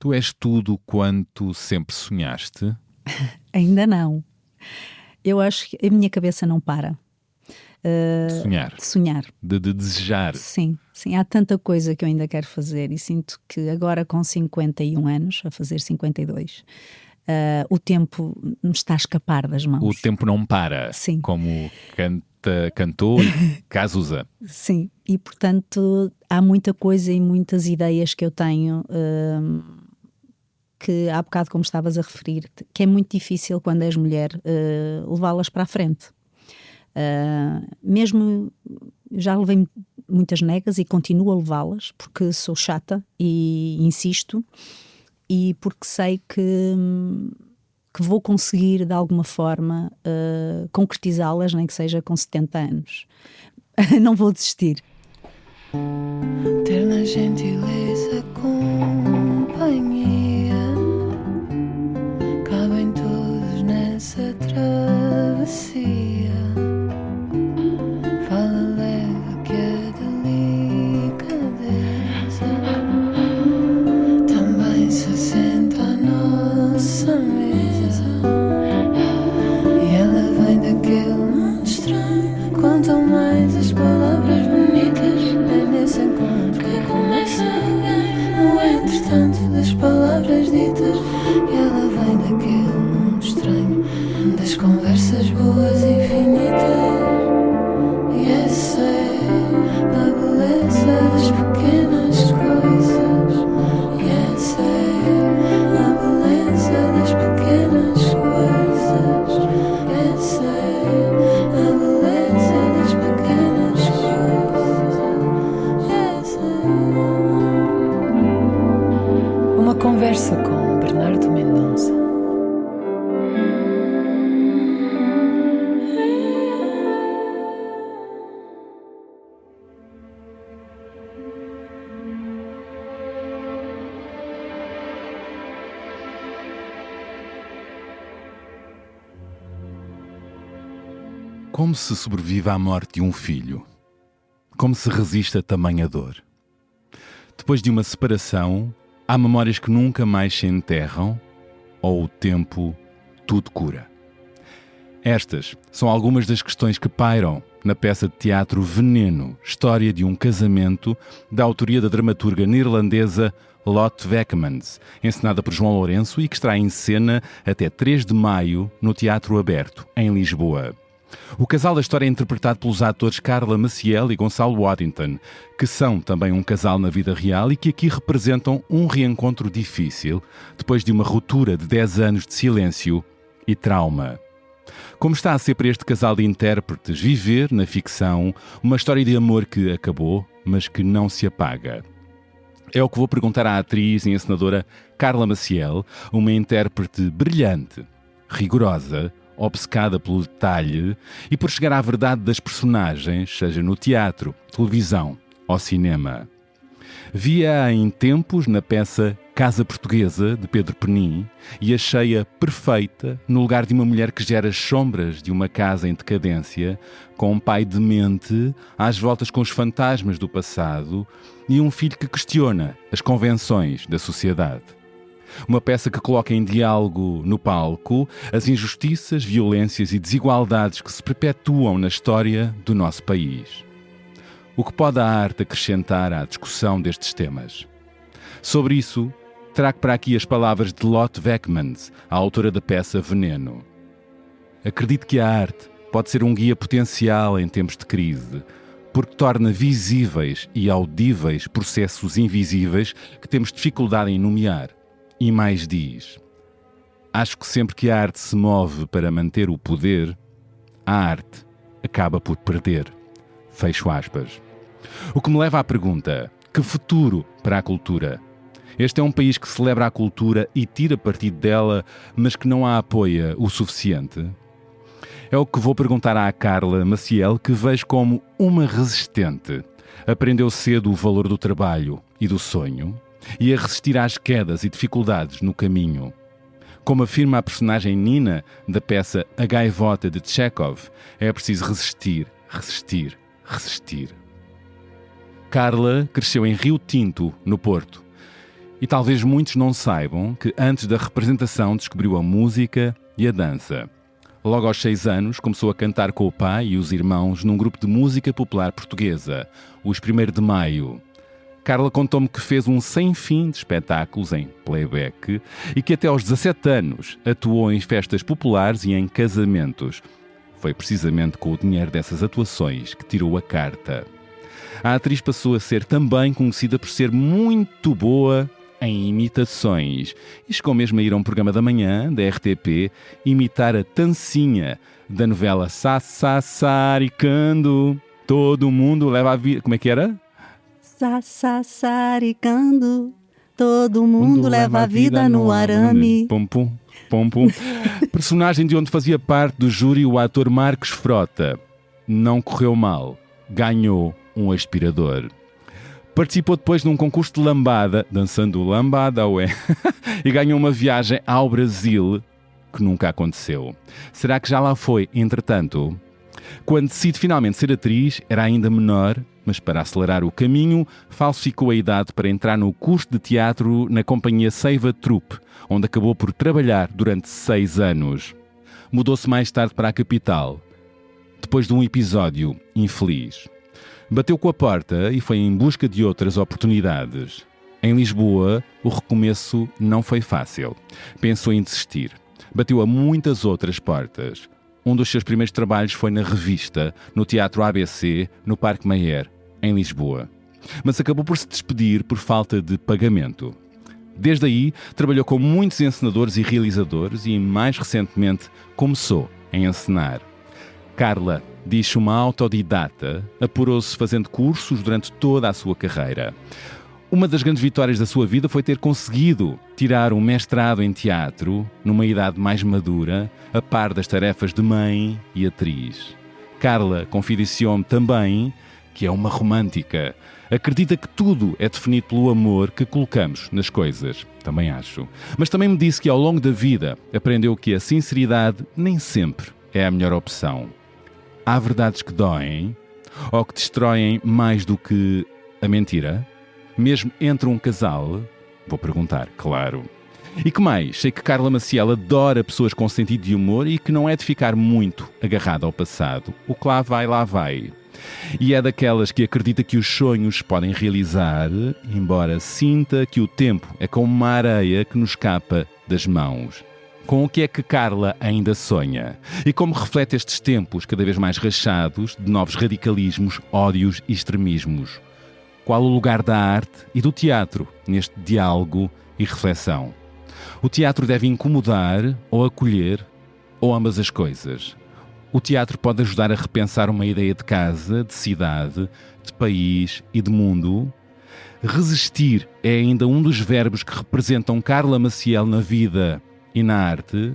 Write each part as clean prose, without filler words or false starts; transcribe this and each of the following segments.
Tu és tudo quanto sempre sonhaste? Ainda não. Eu acho que a minha cabeça não para De sonhar? de sonhar. De desejar? Sim, sim. Há tanta coisa que eu ainda quero fazer e sinto que agora com 51 anos, a fazer 52, o tempo me está a escapar das mãos. O tempo não para. Sim. Como cantou e Cazuza. Sim, e portanto há muita coisa e muitas ideias que eu tenho que há bocado, como estavas a referir, que é muito difícil quando és mulher levá-las para a frente. Mesmo já levei muitas negas e continuo a levá-las porque sou chata e insisto e porque sei que vou conseguir de alguma forma concretizá-las, nem que seja com 70 anos. Não vou desistir. Ter na gentileza companhia, cabem todos nessa travessia. Fala leve que a delicadeza também se senta à nossa mesa. E ela vem daquele mundo estranho. Quanto mais as palavras bonitas, é nesse encontro que começa a ganhar. No entretanto das palavras ditas, e ela vem daquele mundo estranho, das conversas boas infinitas. E essa é a beleza das pequenas coisas. E essa é a beleza das pequenas coisas. Essa é a beleza das pequenas coisas. Essa é uma conversa com Bernardo Mendonça. Como se sobrevive à morte de um filho? Como se resiste a tamanha dor? Depois de uma separação, há memórias que nunca mais se enterram ou o tempo tudo cura? Estas são algumas das questões que pairam na peça de teatro Veneno, História de um Casamento, da autoria da dramaturga neerlandesa Lotte Wekemans, encenada por João Lourenço e que estará em cena até 3 de maio no Teatro Aberto, em Lisboa. O casal da história é interpretado pelos atores Carla Maciel e Gonçalo Waddington, que são também um casal na vida real e que aqui representam um reencontro difícil, depois de uma ruptura de 10 anos de silêncio e trauma. Como está a ser para este casal de intérpretes viver, na ficção, uma história de amor que acabou, mas que não se apaga? É o que vou perguntar à atriz e encenadora Carla Maciel, uma intérprete brilhante, rigorosa, obcecada pelo detalhe e por chegar à verdade das personagens, seja no teatro, televisão ou cinema. Vi-a em tempos na peça Casa Portuguesa, de Pedro Penin, e achei-a perfeita no lugar de uma mulher que gera as sombras de uma casa em decadência, com um pai demente, às voltas com os fantasmas do passado, e um filho que questiona as convenções da sociedade. Uma peça que coloca em diálogo no palco as injustiças, violências e desigualdades que se perpetuam na história do nosso país. O que pode a arte acrescentar à discussão destes temas? Sobre isso, trago para aqui as palavras de Lotte Wekemans, a autora da peça Veneno. Acredito que a arte pode ser um guia potencial em tempos de crise, porque torna visíveis e audíveis processos invisíveis que temos dificuldade em nomear. E mais diz: acho que sempre que a arte se move para manter o poder, a arte acaba por perder. Fecho aspas. O que me leva à pergunta: que futuro para a cultura? Este é um país que celebra a cultura e tira partido dela, mas que não a apoia o suficiente? É o que vou perguntar à Carla Maciel, que vejo como uma resistente. Aprendeu cedo o valor do trabalho e do sonho, e a resistir às quedas e dificuldades no caminho. Como afirma a personagem Nina, da peça A Gaivota de Chekhov, é preciso resistir, resistir, resistir. Carla cresceu em Rio Tinto, no Porto, E talvez muitos não saibam que antes da representação descobriu a música e a dança. Logo aos 6 anos começou a cantar com o pai e os irmãos num grupo de música popular portuguesa, os 1º de Maio. Carla contou-me que fez um sem fim de espetáculos em playback e que até aos 17 anos atuou em festas populares e em casamentos. Foi precisamente com o dinheiro dessas atuações que tirou a carta. A atriz passou a ser também conhecida por ser muito boa em imitações. E chegou mesmo a ir a um programa da manhã, da RTP, imitar a Tancinha, da novela Sassaricando. Todo mundo leva a vida... Como é que era? Sassaricando, todo mundo leva a vida no arame. Pum, pum, pum, pum. Personagem de onde fazia parte do júri o ator Marcos Frota. Não correu mal. Ganhou um aspirador. Participou depois num concurso de lambada, dançando lambada, ué, e ganhou uma viagem ao Brasil, que nunca aconteceu. Será que já lá foi, entretanto? Quando decide finalmente ser atriz, era ainda menor, mas para acelerar o caminho, falsificou a idade para entrar no curso de teatro na companhia Seiva Troupe, onde acabou por trabalhar durante 6 anos. Mudou-se mais tarde para a capital, depois de um episódio infeliz. Bateu com a porta e foi em busca de outras oportunidades. Em Lisboa, o recomeço não foi fácil. Pensou em desistir. Bateu a muitas outras portas. Um dos seus primeiros trabalhos foi na revista, no Teatro ABC, no Parque Mayer, em Lisboa. Mas acabou por se despedir por falta de pagamento. Desde aí, trabalhou com muitos encenadores e realizadores e, mais recentemente, começou a encenar. Carla, diz uma autodidata, apurou-se fazendo cursos durante toda a sua carreira. Uma das grandes vitórias da sua vida foi ter conseguido tirar um mestrado em teatro, numa idade mais madura, a par das tarefas de mãe e atriz. Carla confidenciou-me também que é uma romântica. Acredita que tudo é definido pelo amor que colocamos nas coisas. Também acho. Mas também me disse que ao longo da vida aprendeu que a sinceridade nem sempre é a melhor opção. Há verdades que doem ou que destroem mais do que a mentira? Mesmo entre um casal? Vou perguntar, claro. E que mais? Sei que Carla Maciel adora pessoas com sentido de humor e que não é de ficar muito agarrada ao passado. O que lá vai, lá vai. E é daquelas que acredita que os sonhos podem realizar, embora sinta que o tempo é como uma areia que nos escapa das mãos. Com o que é que Carla ainda sonha? E como reflete estes tempos cada vez mais rachados de novos radicalismos, ódios e extremismos? Qual o lugar da arte e do teatro neste diálogo e reflexão? O teatro deve incomodar ou acolher, ou ambas as coisas? O teatro pode ajudar a repensar uma ideia de casa, de cidade, de país e de mundo? Resistir é ainda um dos verbos que representam Carla Maciel na vida e na arte?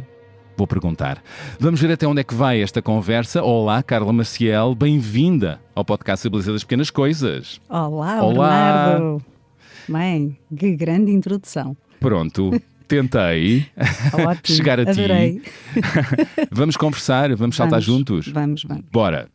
Vou perguntar. Vamos ver até onde é que vai esta conversa. Olá, Carla Maciel, bem-vinda ao podcast A Beleza das Pequenas Coisas. Olá, Olá. Bernardo. Bem, que grande introdução. Pronto, tentei Ótimo, chegar a adorei. ti. Vamos conversar, vamos saltar juntos? Vamos. Bora.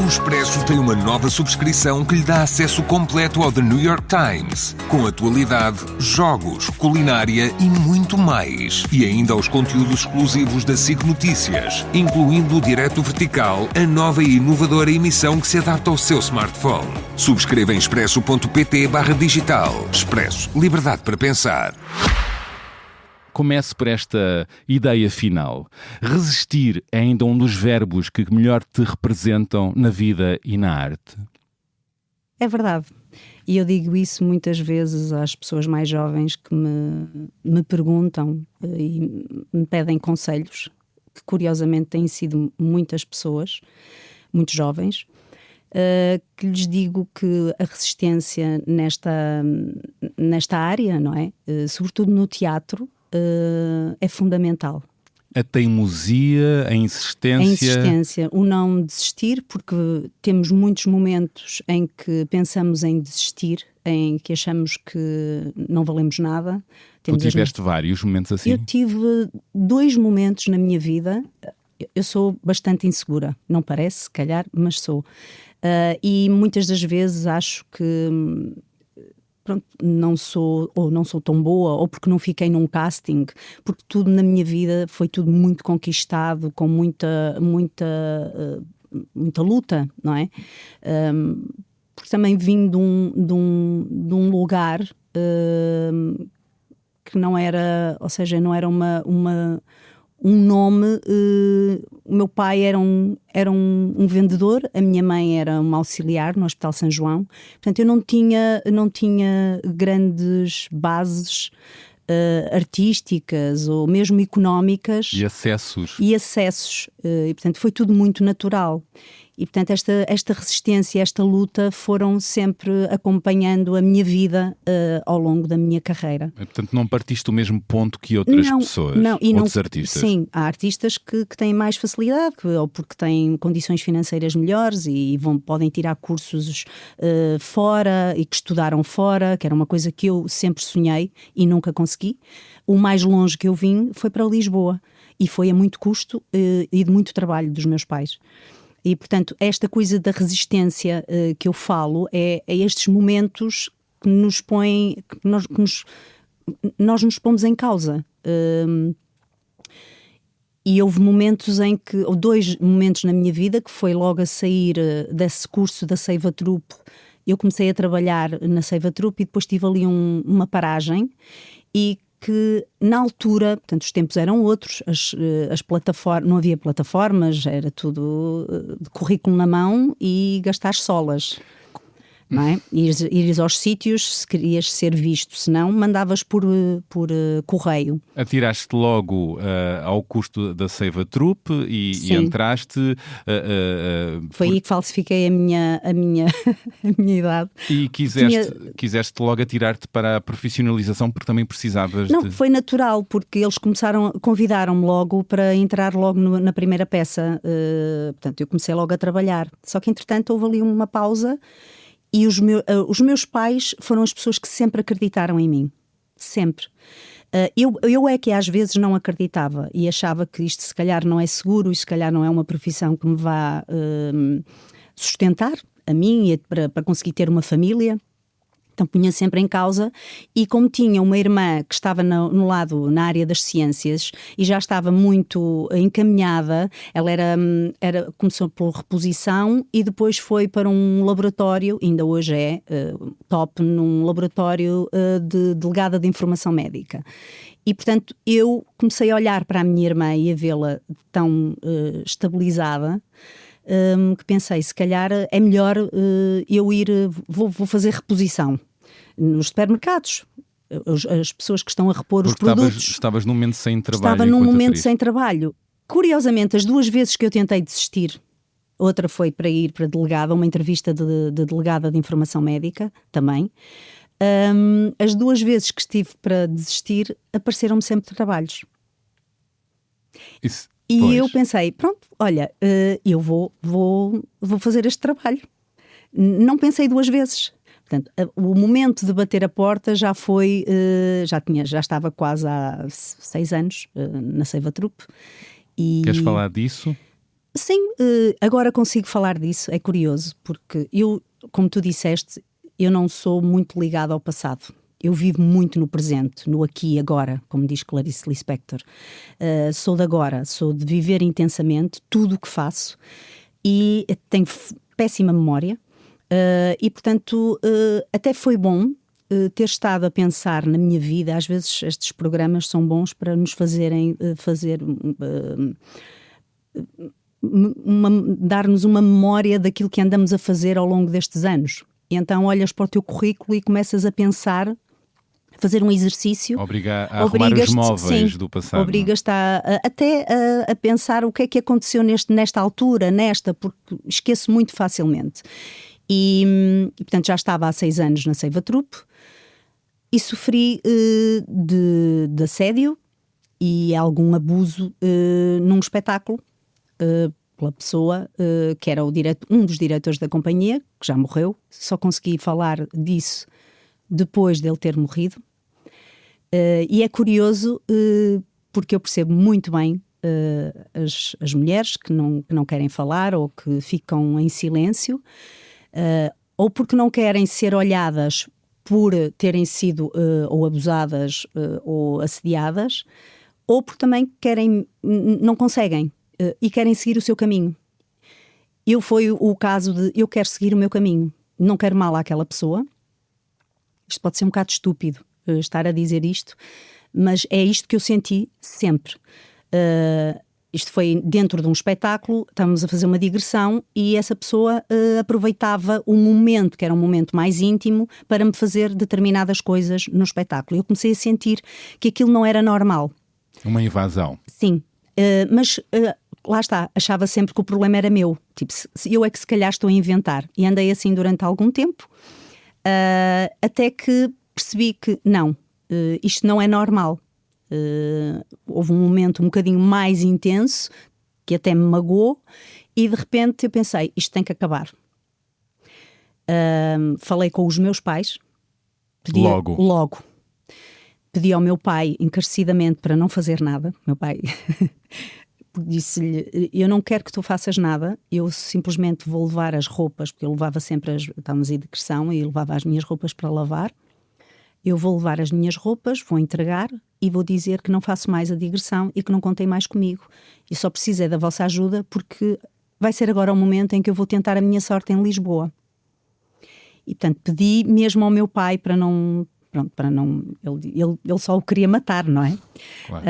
O Expresso tem uma nova subscrição que lhe dá acesso completo ao The New York Times, com atualidade, jogos, culinária e muito mais. E ainda aos conteúdos exclusivos da SIC Notícias, incluindo o Direto Vertical, a nova e inovadora emissão que se adapta ao seu smartphone. Subscreva em expresso.pt/digital. Expresso. Liberdade para pensar. Comece por esta ideia final. Resistir é ainda um dos verbos que melhor te representam na vida e na arte? É verdade. E eu digo isso muitas vezes às pessoas mais jovens que me perguntam e me pedem conselhos, que curiosamente têm sido muitas pessoas, muito jovens, que lhes digo que a resistência nesta área, não é? Sobretudo no teatro, é fundamental. A teimosia, a insistência... A insistência, o não desistir, porque temos muitos momentos em que pensamos em desistir, em que achamos que não valemos nada. Tu tiveste vários momentos assim? Eu tive 2 momentos na minha vida. Eu sou bastante insegura, não parece, se calhar, mas sou. E muitas das vezes acho que pronto, não sou tão boa, ou porque não fiquei num casting, porque tudo na minha vida foi tudo muito conquistado, com muita luta, não é? Porque também vim de um lugar que não era, ou seja, não era um nome. O meu pai era um vendedor, a minha mãe era uma auxiliar no Hospital São João. Portanto, eu não tinha grandes bases artísticas ou mesmo económicas. E acessos. E, portanto, foi tudo muito natural. E, portanto, esta resistência, esta luta foram sempre acompanhando a minha vida ao longo da minha carreira. Portanto, não partiste do mesmo ponto que outras pessoas, outros artistas? Sim, há artistas que têm mais facilidade, ou porque têm condições financeiras melhores e podem tirar cursos fora e que estudaram fora, que era uma coisa que eu sempre sonhei e nunca consegui. O mais longe que eu vim foi para Lisboa e foi a muito custo e de muito trabalho dos meus pais. E, portanto, esta coisa da resistência que eu falo é estes momentos que nos põem, nós nos pomos em causa. E houve momentos ou 2 momentos na minha vida, que foi logo a sair desse curso da Seiva Troupe. Eu comecei a trabalhar na Seiva Troupe e depois tive ali uma paragem, e que na altura, portanto, os tempos eram outros, as plataformas, não havia plataformas, era tudo de currículo na mão e gastar solas, não é? Ires aos sítios se querias ser visto, senão mandavas por correio. Atiraste logo ao custo da Seiva Troupe e entraste... Foi aí que falsifiquei a minha idade. E quiseste logo atirar-te para a profissionalização porque também precisavas Não, foi natural, porque eles convidaram-me logo para entrar logo na primeira peça. Portanto, eu comecei logo a trabalhar. Só que, entretanto, houve ali uma pausa. E os meus pais foram as pessoas que sempre acreditaram em mim. Sempre. Eu é que às vezes não acreditava e achava que isto se calhar não é seguro e se calhar não é uma profissão que me vá sustentar a mim e para conseguir ter uma família. Então punha sempre em causa, e como tinha uma irmã que estava na área das ciências e já estava muito encaminhada, ela começou por reposição e depois foi para um laboratório, ainda hoje é top, num laboratório de delegada de informação médica. E, portanto, eu comecei a olhar para a minha irmã e a vê-la tão estabilizada, que pensei, se calhar é melhor eu vou fazer reposição nos supermercados. As pessoas que estão a repor os produtos. Estavas num momento sem trabalho. Estava num momento sem trabalho. Curiosamente, as 2 vezes que eu tentei desistir, outra foi para ir para delegada, uma entrevista de delegada de informação médica também. As 2 vezes que estive para desistir, apareceram-me sempre trabalhos. E eu pensei, pronto, olha, eu vou fazer este trabalho. Não pensei 2 vezes. Portanto, o momento de bater a porta já foi, já estava quase há 6 anos na Seiva Troupe. Queres falar disso? Sim, agora consigo falar disso, é curioso, porque eu, como tu disseste, eu não sou muito ligada ao passado. Eu vivo muito no presente, no aqui e agora, como diz Clarice Lispector. Sou de agora, sou de viver intensamente tudo o que faço e tenho péssima memória. E, portanto, até foi bom ter estado a pensar na minha vida. Às vezes estes programas são bons para nos fazerem dar-nos uma memória daquilo que andamos a fazer ao longo destes anos. E então olhas para o teu currículo e começas a pensar, fazer um exercício. A arrumar os móveis do passado. Obrigas-te até a pensar o que é que aconteceu nesta altura, porque esqueço muito facilmente. E portanto já estava há 6 anos na Seiva Troupe e sofri de assédio e algum abuso num espetáculo pela pessoa que era um dos diretores da companhia, que já morreu. Só consegui falar disso depois dele ter morrido. E é curioso porque eu percebo muito bem as mulheres que não querem falar ou que ficam em silêncio, ou porque não querem ser olhadas por terem sido ou abusadas ou assediadas, ou porque também não conseguem e querem seguir o seu caminho. Foi o caso de eu quero seguir o meu caminho, não quero mal àquela pessoa. Isto pode ser um bocado estúpido estar a dizer isto, mas é isto que eu senti sempre. Isto foi dentro de um espetáculo, estávamos a fazer uma digressão e essa pessoa aproveitava o momento, que era um momento mais íntimo, para me fazer determinadas coisas no espetáculo. Eu comecei a sentir que aquilo não era normal. Uma invasão. Sim, mas lá está, achava sempre que o problema era meu. Tipo, eu é que se calhar estou a inventar. E andei assim durante algum tempo, até que percebi que não, isto não é normal. Houve um momento um bocadinho mais intenso que até me magoou e de repente eu pensei, isto tem que acabar. Falei com os meus pais. Logo. Pedi ao meu pai encarecidamente para não fazer nada. Meu pai disse-lhe, eu não quero que tu faças nada, eu simplesmente vou levar as roupas, porque eu levava sempre, estávamos em digressão e levava as minhas roupas para lavar. Eu vou levar as minhas roupas, vou entregar e vou dizer que não faço mais a digressão e que não contem mais comigo. E só preciso da vossa ajuda porque vai ser agora o momento em que eu vou tentar a minha sorte em Lisboa. E portanto pedi mesmo ao meu pai para não... Ele só o queria matar, não é? Claro.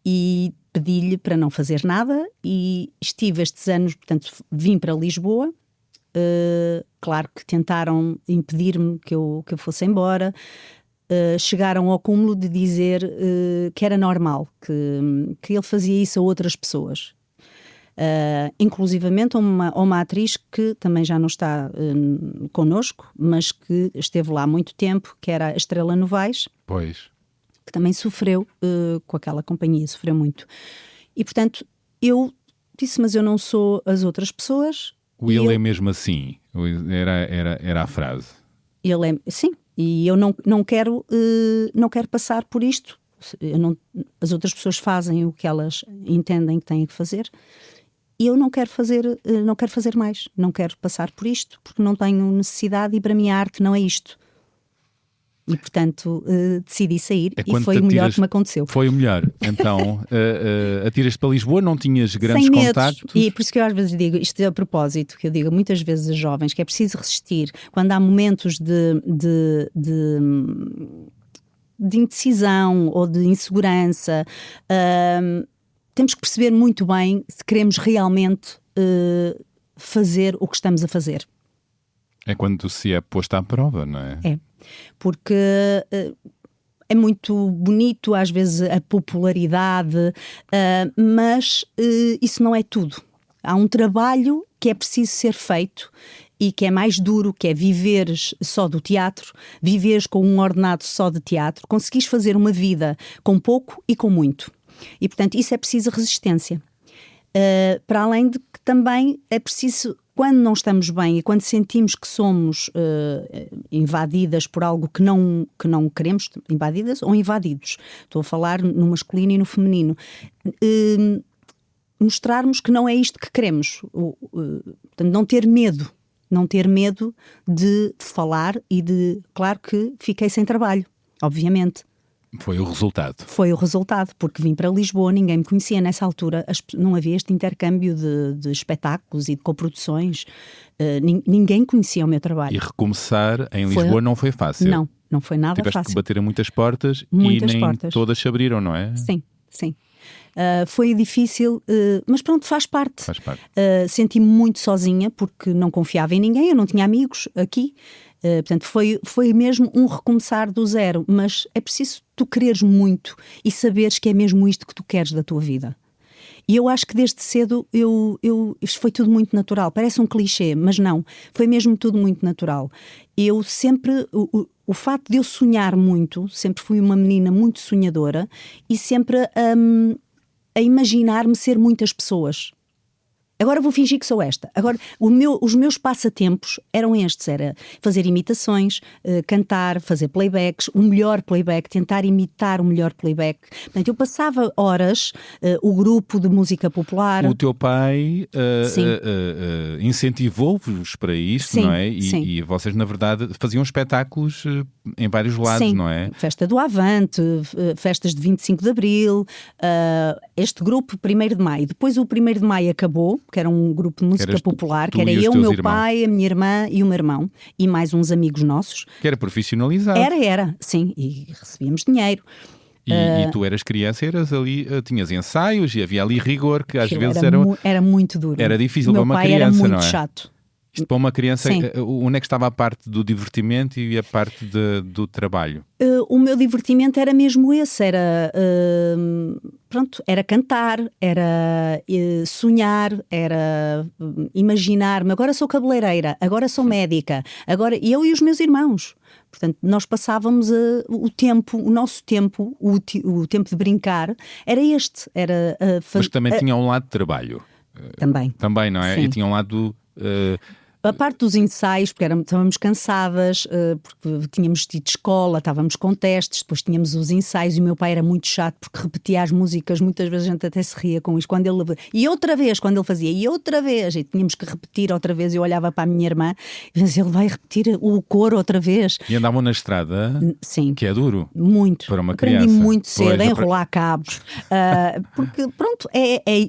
E pedi-lhe para não fazer nada e estive estes anos, portanto vim para Lisboa. Claro que tentaram impedir-me que eu fosse embora, chegaram ao cúmulo de dizer que era normal, que ele fazia isso a outras pessoas, inclusivamente a uma atriz que também já não está connosco, mas que esteve lá há muito tempo, que era a Estrela Novaes, Pois. que também sofreu com aquela companhia, sofreu muito. E portanto eu disse, mas eu não sou as outras pessoas. Ele é mesmo assim, era a frase. Sim, e eu não quero passar por isto. As outras pessoas fazem o que elas entendem que têm que fazer e eu não quero fazer mais, não quero passar por isto porque não tenho necessidade e para mim a arte não é isto. E portanto decidi sair e foi o melhor que me aconteceu. Foi o melhor. Então atiras-te para Lisboa, não tinhas grandes sem medos, contactos. E por isso que eu às vezes digo, isto é a propósito, que eu digo muitas vezes a jovens que é preciso resistir quando há momentos de indecisão ou de insegurança. Temos que perceber muito bem se queremos realmente fazer o que estamos a fazer. É quando se é posto à prova, não é? É, porque é muito bonito às vezes a popularidade, mas isso não é tudo. Há um trabalho que é preciso ser feito e que é mais duro, que é viveres só do teatro, viveres com um ordenado só de teatro, conseguires fazer uma vida com pouco e com muito. E portanto isso é preciso resistência. Para além de que também é preciso, quando não estamos bem e quando sentimos que somos invadidas por algo que não queremos, invadidas ou invadidos, estou a falar no masculino e no feminino, mostrarmos que não é isto que queremos. Portanto, não ter medo de falar e de... Claro que fiquei sem trabalho, obviamente. Foi o resultado. Foi o resultado, porque vim para Lisboa, ninguém me conhecia nessa altura, não havia este intercâmbio de espetáculos e de coproduções, ninguém conhecia o meu trabalho. E recomeçar em Lisboa não foi fácil. Não foi nada fácil. fácil. Tiveste que bater a muitas portas e nem todas se abriram, não é? Sim. Foi difícil, mas pronto, faz parte. Senti-me muito sozinha porque não confiava em ninguém, eu não tinha amigos aqui. Portanto, foi mesmo um recomeçar do zero, mas é preciso tu quereres muito e saberes que é mesmo isto que tu queres da tua vida. E eu acho que desde cedo isto foi tudo muito natural. Parece um clichê, mas não. Foi mesmo tudo muito natural. Eu sempre... O facto de eu sonhar muito, sempre fui uma menina muito sonhadora e sempre a imaginar-me ser muitas pessoas. agora vou fingir que sou esta. Agora, os meus passatempos eram estes, era fazer imitações, cantar, fazer playbacks, o melhor playback, tentar imitar o melhor playback. Portanto, eu passava horas, o grupo de música popular. O teu pai Sim. incentivou-vos para isto, Sim, não é? sim. E vocês, na verdade, faziam espetáculos em vários lados, Sim, não é? Festa do Avante, festas de 25 de Abril, este grupo 1º de Maio. Depois o 1º de Maio acabou, que era um grupo de música Eras popular, tu que era e os eu, o teus meu irmãos. pai, a minha irmã e o meu irmão, e mais uns amigos nossos. Que era profissionalizado. Era, sim, e recebíamos dinheiro. E tu eras criança, eras ali, tinhas ensaios e havia ali rigor, que às Aquilo vezes era muito duro. era difícil o para meu uma pai criança, era muito não é? chato. Isto para uma criança, Sim. onde é que estava a parte do divertimento e a parte do trabalho? O meu divertimento era mesmo esse, era cantar, era sonhar, era imaginar-me. Agora sou cabeleireira, agora sou médica, agora eu e os meus irmãos. Portanto, nós passávamos o nosso tempo, o tempo de brincar, era este. Era Mas também tinha um lado de trabalho. Também. Também, não é? Sim. E tinha um lado... A parte dos ensaios, porque estávamos cansadas, porque tínhamos tido escola, estávamos com testes, depois tínhamos os ensaios e o meu pai era muito chato porque repetia as músicas, muitas vezes a gente até se ria com isso. E outra vez, quando ele fazia, e outra vez, e tínhamos que repetir outra vez, eu olhava para a minha irmã e dizia, ele vai repetir o coro outra vez. E andavam na estrada, Sim. que é duro. Muito. Para uma Aprendi criança. muito cedo Pois, a enrolar cabos. Porque, pronto,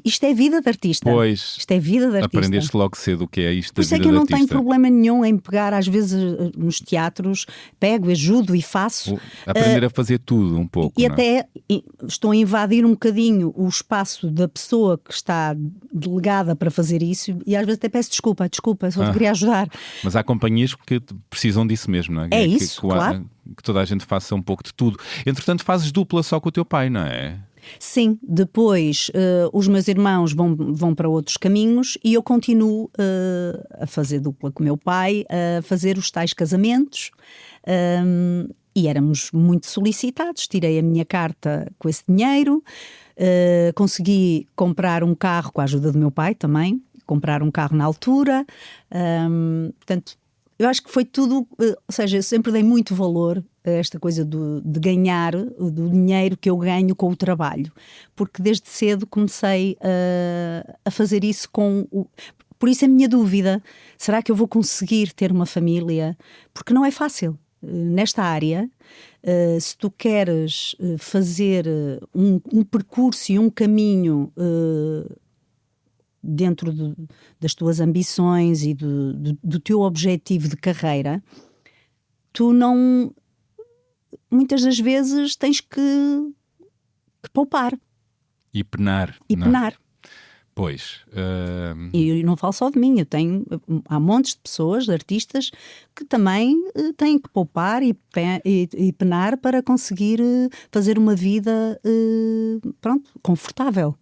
isto é vida de artista. Pois, Isto é vida de artista. aprendeste logo cedo o que é isto Por da isso é vida que eu de não artista. tenho problema nenhum em pegar, às vezes nos teatros, pego, ajudo e faço. Aprender a fazer tudo um pouco, E não é? até estou a invadir um bocadinho o espaço da pessoa que está delegada para fazer isso e às vezes até peço desculpa, só te queria ajudar. Mas há companhias que precisam disso mesmo, não é? É isso, que, claro. Que toda a gente faça um pouco de tudo. Entretanto, fazes dupla só com o teu pai, não é? Sim, depois os meus irmãos vão para outros caminhos e eu continuo a fazer dupla com o meu pai, a fazer os tais casamentos. E éramos muito solicitados, tirei a minha carta com esse dinheiro, consegui comprar um carro com a ajuda do meu pai também, comprar um carro na altura, portanto, eu acho que foi tudo, ou seja, eu sempre dei muito valor a esta coisa de ganhar, do dinheiro que eu ganho com o trabalho, porque desde cedo comecei a fazer isso por isso a minha dúvida, será que eu vou conseguir ter uma família? Porque não é fácil. Nesta área, se tu queres fazer um percurso e um caminho dentro das tuas ambições e do teu objetivo de carreira, tu não... Muitas das vezes tens que poupar. E penar. E não? penar. Pois. E eu não falo só de mim, há montes de pessoas, de artistas, que também têm que poupar e penar para conseguir fazer uma vida, confortável.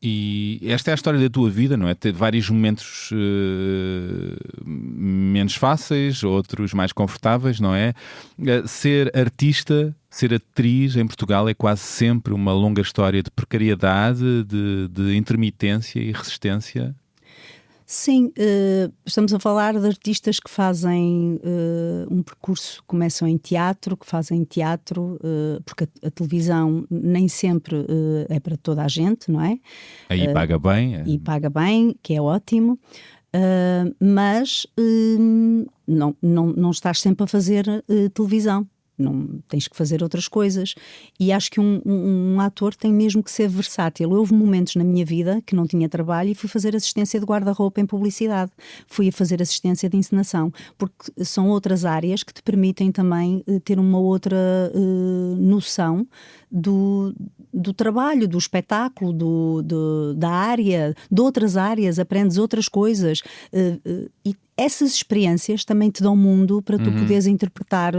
E esta é a história da tua vida, não é? Ter vários momentos menos fáceis, outros mais confortáveis, não é? Ser artista, ser atriz em Portugal é quase sempre uma longa história de precariedade, de intermitência e resistência. Sim, estamos a falar de artistas que fazem um percurso, começam em teatro, que fazem teatro, porque a televisão nem sempre é para toda a gente, não é? Aí paga bem. E paga bem, que é ótimo, mas não estás sempre a fazer televisão. Não, tens que fazer outras coisas e acho que um ator tem mesmo que ser versátil. Houve momentos na minha vida que não tinha trabalho e fui fazer assistência de guarda-roupa em publicidade, fui a fazer assistência de encenação, porque são outras áreas que te permitem também ter uma outra noção do trabalho, do espetáculo, da área, de outras áreas, aprendes outras coisas e essas experiências também te dão mundo para tu poderes interpretar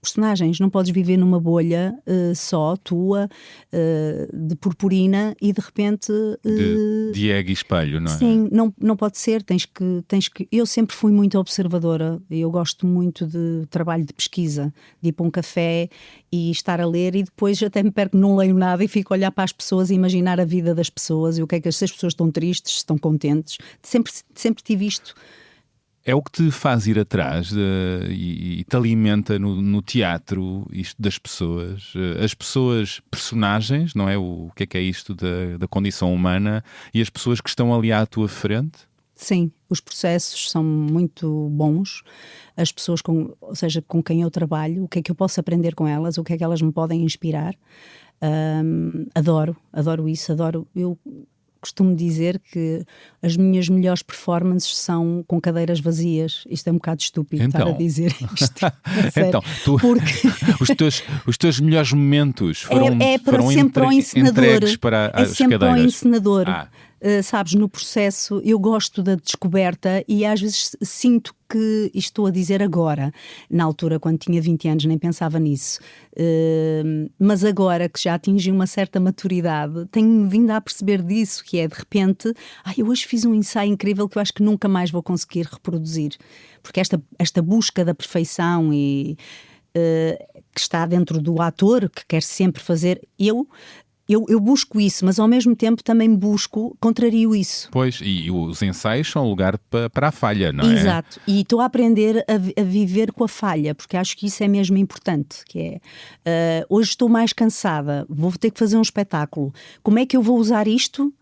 personagens, não podes viver numa bolha só, tua, de purpurina e de repente... de ego e espelho, não é? Sim, não pode ser, tens que... Eu sempre fui muito observadora, eu gosto muito de trabalho de pesquisa, de ir para um café e estar a ler e depois até me perco, não leio nada e fico a olhar para as pessoas e imaginar a vida das pessoas e o que é que se as pessoas estão tristes, se estão contentes, sempre tive isto. É o que te faz ir atrás e te alimenta no teatro, isto das pessoas. As pessoas, personagens, não é? O que é isto da condição humana e as pessoas que estão ali à tua frente? Sim, os processos são muito bons. As pessoas, ou seja, com quem eu trabalho, o que é que eu posso aprender com elas, o que é que elas me podem inspirar. Adoro isso, eu costumo dizer que as minhas melhores performances são com cadeiras vazias. Isto é um bocado estúpido estar a dizer isto. Então, os teus melhores momentos foram sempre ao encenador. Entregues para as sempre cadeiras. Ao encenador. Sabes, no processo eu gosto da descoberta e às vezes sinto que, e estou a dizer agora, na altura quando tinha 20 anos nem pensava nisso, mas agora que já atingi uma certa maturidade tenho vindo a perceber disso, que é de repente, eu hoje fiz um ensaio incrível que eu acho que nunca mais vou conseguir reproduzir, porque esta busca da perfeição e que está dentro do ator, que quer sempre fazer, eu busco isso, mas ao mesmo tempo também contrario isso. Pois, e os ensaios são lugar para a falha, não é? Exato, e estou a aprender a viver com a falha, porque acho que isso é mesmo importante, que é, hoje estou mais cansada, vou ter que fazer um espetáculo, como é que eu vou usar isto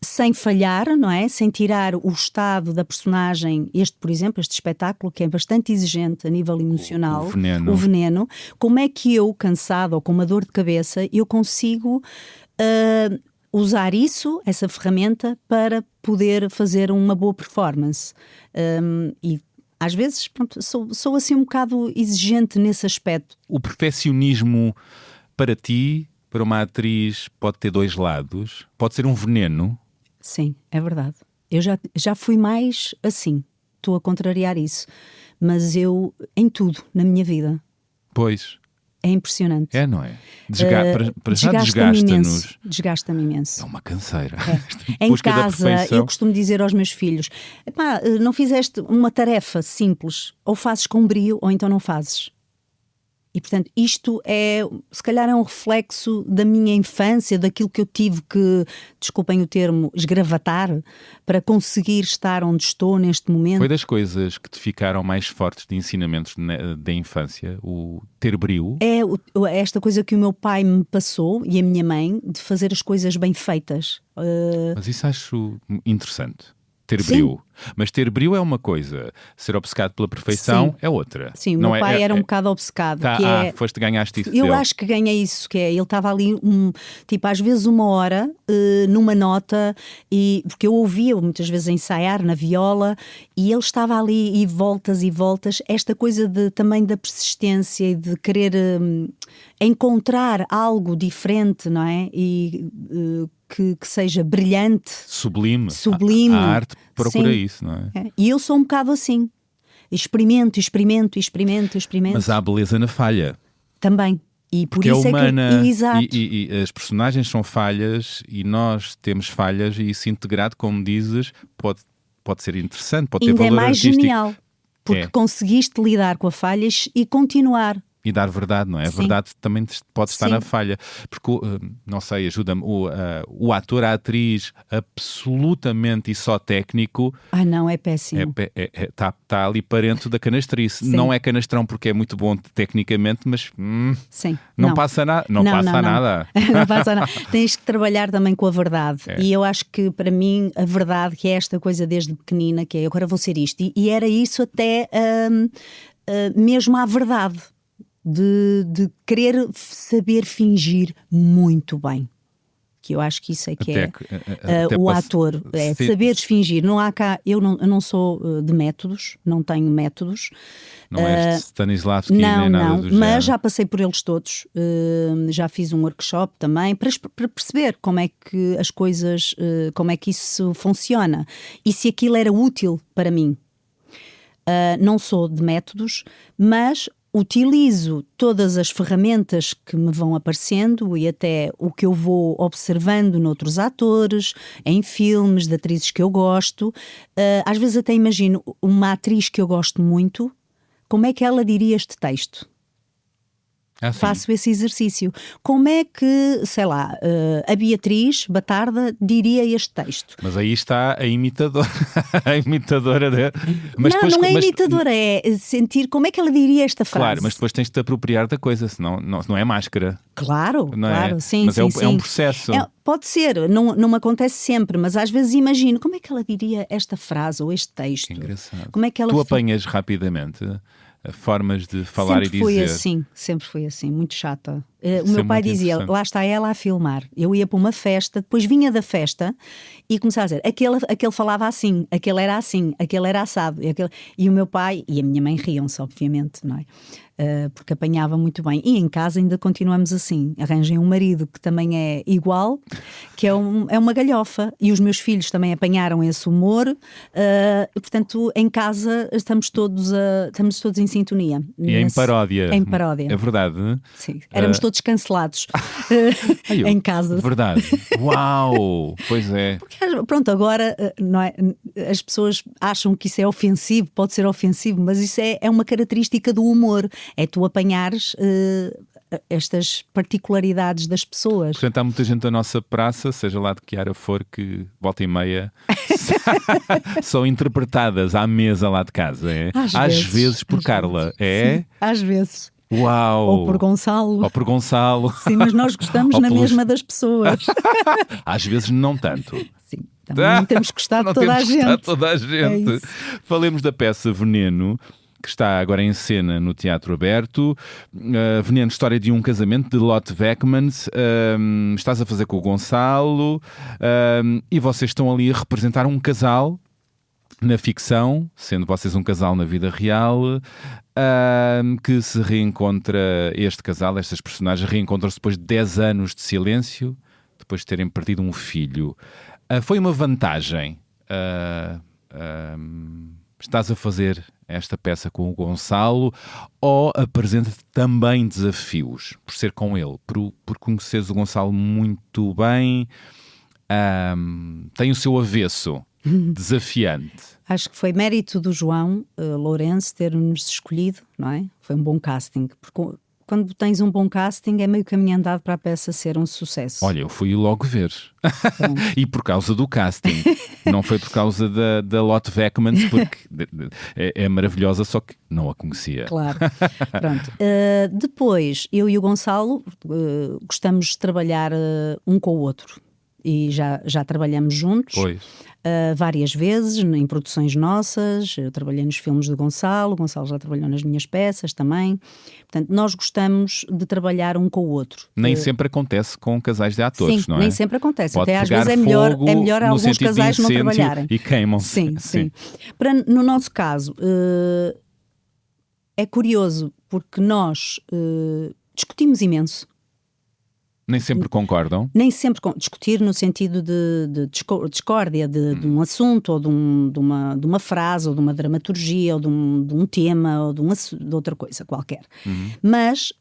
sem falhar, não é? Sem tirar o estado da personagem, por exemplo, este espetáculo que é bastante exigente a nível emocional, o veneno. Como é que eu, cansada ou com uma dor de cabeça, eu consigo usar essa ferramenta para poder fazer uma boa performance? E às vezes, pronto, sou assim um bocado exigente nesse aspecto. O perfeccionismo para ti, para uma atriz, pode ter dois lados. Pode ser um veneno. Sim, é verdade. Eu já fui mais assim, estou a contrariar isso, mas em tudo na minha vida. Pois. É impressionante. É, não é? Para já desgasta-nos. Desgasta-me imenso. É uma canseira. Em casa, eu costumo dizer aos meus filhos, não fizeste uma tarefa simples, ou fazes com brio ou então não fazes. E, portanto, isto se calhar é um reflexo da minha infância, daquilo que eu tive que, desculpem o termo, esgravatar para conseguir estar onde estou neste momento. Foi das coisas que te ficaram mais fortes de ensinamentos da infância, o ter brio? É esta coisa que o meu pai me passou e a minha mãe, de fazer as coisas bem feitas. Mas isso acho interessante. Ter brio. Mas ter brio é uma coisa, ser obcecado pela perfeição é outra. Sim, o meu pai era um bocado obcecado. Ganhaste isso. Eu acho que ganhei isso, que é, ele estava ali, às vezes 1 hora, numa nota, porque eu ouvia muitas vezes a ensaiar na viola, e ele estava ali e voltas, esta coisa também da persistência e de querer encontrar algo diferente, não é? E que seja brilhante. Sublime. A arte procura isso, não é? E eu sou um bocado assim. Experimento. Mas há beleza na falha. Também. E por porque isso é humana. Exato. E as personagens são falhas e nós temos falhas e isso integrado, como dizes, pode ser interessante, pode ter valor artístico. Ainda é mais genial. Porque conseguiste lidar com a falha e continuar. E dar verdade, não é? A verdade também pode estar na falha. Porque, não sei, ajuda-me, o ator, a atriz, absolutamente e só técnico... não, é péssimo. Está ali parente da canastrice. Sim. Não é canastrão porque é muito bom tecnicamente, mas Sim. Não passa nada. Não passa nada. Não passa nada. Tens que trabalhar também com a verdade. E eu acho que, para mim, a verdade, que é esta coisa desde pequenina, que é agora vou ser isto. E era isso até mesmo à verdade. De querer saber fingir muito bem, que eu acho que isso é que até o ator, saberes fingir. Não há cá, eu não sou de métodos, não tenho métodos. Não és Stanislavski nem nada do género. Mas já passei por eles todos, já fiz um workshop também para perceber como é que as coisas, como é que isso funciona e se aquilo era útil para mim. Não sou de métodos, mas utilizo todas as ferramentas que me vão aparecendo e até o que eu vou observando noutros atores, em filmes, de atrizes que eu gosto. Às vezes até imagino uma atriz que eu gosto muito, como é que ela diria este texto? Faço esse exercício. Como é que, sei lá, a Beatriz Batarda diria este texto? Mas aí está a imitadora. A imitadora de... Mas não, depois, não é imitadora, é sentir como é que ela diria esta frase. Claro, mas depois tens de te apropriar da coisa, senão não é máscara. Claro, não claro, é? sim, mas sim, é um processo. Pode ser, não me acontece sempre, mas às vezes imagino como é que ela diria esta frase ou este texto. Que engraçado. Como é que ela Tu apanhas rapidamente formas de falar sempre e dizer. Sempre foi assim, muito chata. O meu pai dizia, lá está ela a filmar. Eu ia para uma festa, depois vinha da festa e começava a dizer, aquele falava assim, aquele era assim, aquele era assado. E o meu pai e a minha mãe riam-se, obviamente, não é? Porque apanhava muito bem. E em casa ainda continuamos assim. Arranjem um marido que também é igual, que é uma galhofa. E os meus filhos também apanharam esse humor. E, portanto, em casa estamos todos em sintonia. E em paródia. Em paródia. É verdade. Sim. Éramos todos cancelados em casa. Verdade. Uau! Pois é. Porque, pronto, agora não é, as pessoas acham que isso é ofensivo, pode ser ofensivo, mas isso é uma característica do humor. É tu apanhares estas particularidades das pessoas. Portanto, há muita gente da nossa praça, seja lá de que área for, que volta e meia são interpretadas à mesa lá de casa. É? Às vezes por Carla. É? Sim, às vezes. Uau! Ou por Gonçalo. Sim, mas nós gostamos na mesma das pessoas. Às vezes não tanto. Sim, também temos gostado de toda a gente. Toda a gente. Falemos da peça Veneno, que está agora em cena no Teatro Aberto. Veneno, história de um casamento, de Lotte Beckmans. Estás a fazer com o Gonçalo e vocês estão ali a representar um casal na ficção, sendo vocês um casal na vida real, que se reencontra, este casal, estas personagens reencontram-se depois de 10 anos de silêncio, depois de terem perdido um filho. Foi uma vantagem. Estás a fazer esta peça com o Gonçalo ou apresenta-te também desafios por ser com ele, por conheceres o Gonçalo muito bem, tem o seu avesso desafiante? Acho que foi mérito do João Lourenço ter-nos escolhido, não é? Foi um bom casting, porque quando tens um bom casting é meio caminho andado para a peça ser um sucesso. Olha, eu fui logo ver. E por causa do casting. Não foi por causa da Lotte Beckmans, porque é maravilhosa, só que não a conhecia. Claro. Pronto. Depois, eu e o Gonçalo gostamos de trabalhar um com o outro. E já trabalhamos juntos. Pois. Várias vezes em produções nossas. Eu trabalhei nos filmes do Gonçalo, o Gonçalo já trabalhou nas minhas peças também. Portanto, nós gostamos de trabalhar um com o outro. Nem sempre acontece com casais de atores, sim, não é? Nem sempre acontece. Pode até às vezes é melhor alguns casais não trabalharem. E queimam-se. Sim. No nosso caso, é curioso porque nós discutimos imenso. Nem sempre concordam? Nem sempre discutir no sentido de discórdia de um assunto ou de uma frase ou de uma dramaturgia ou de um tema ou de outra coisa qualquer. Mas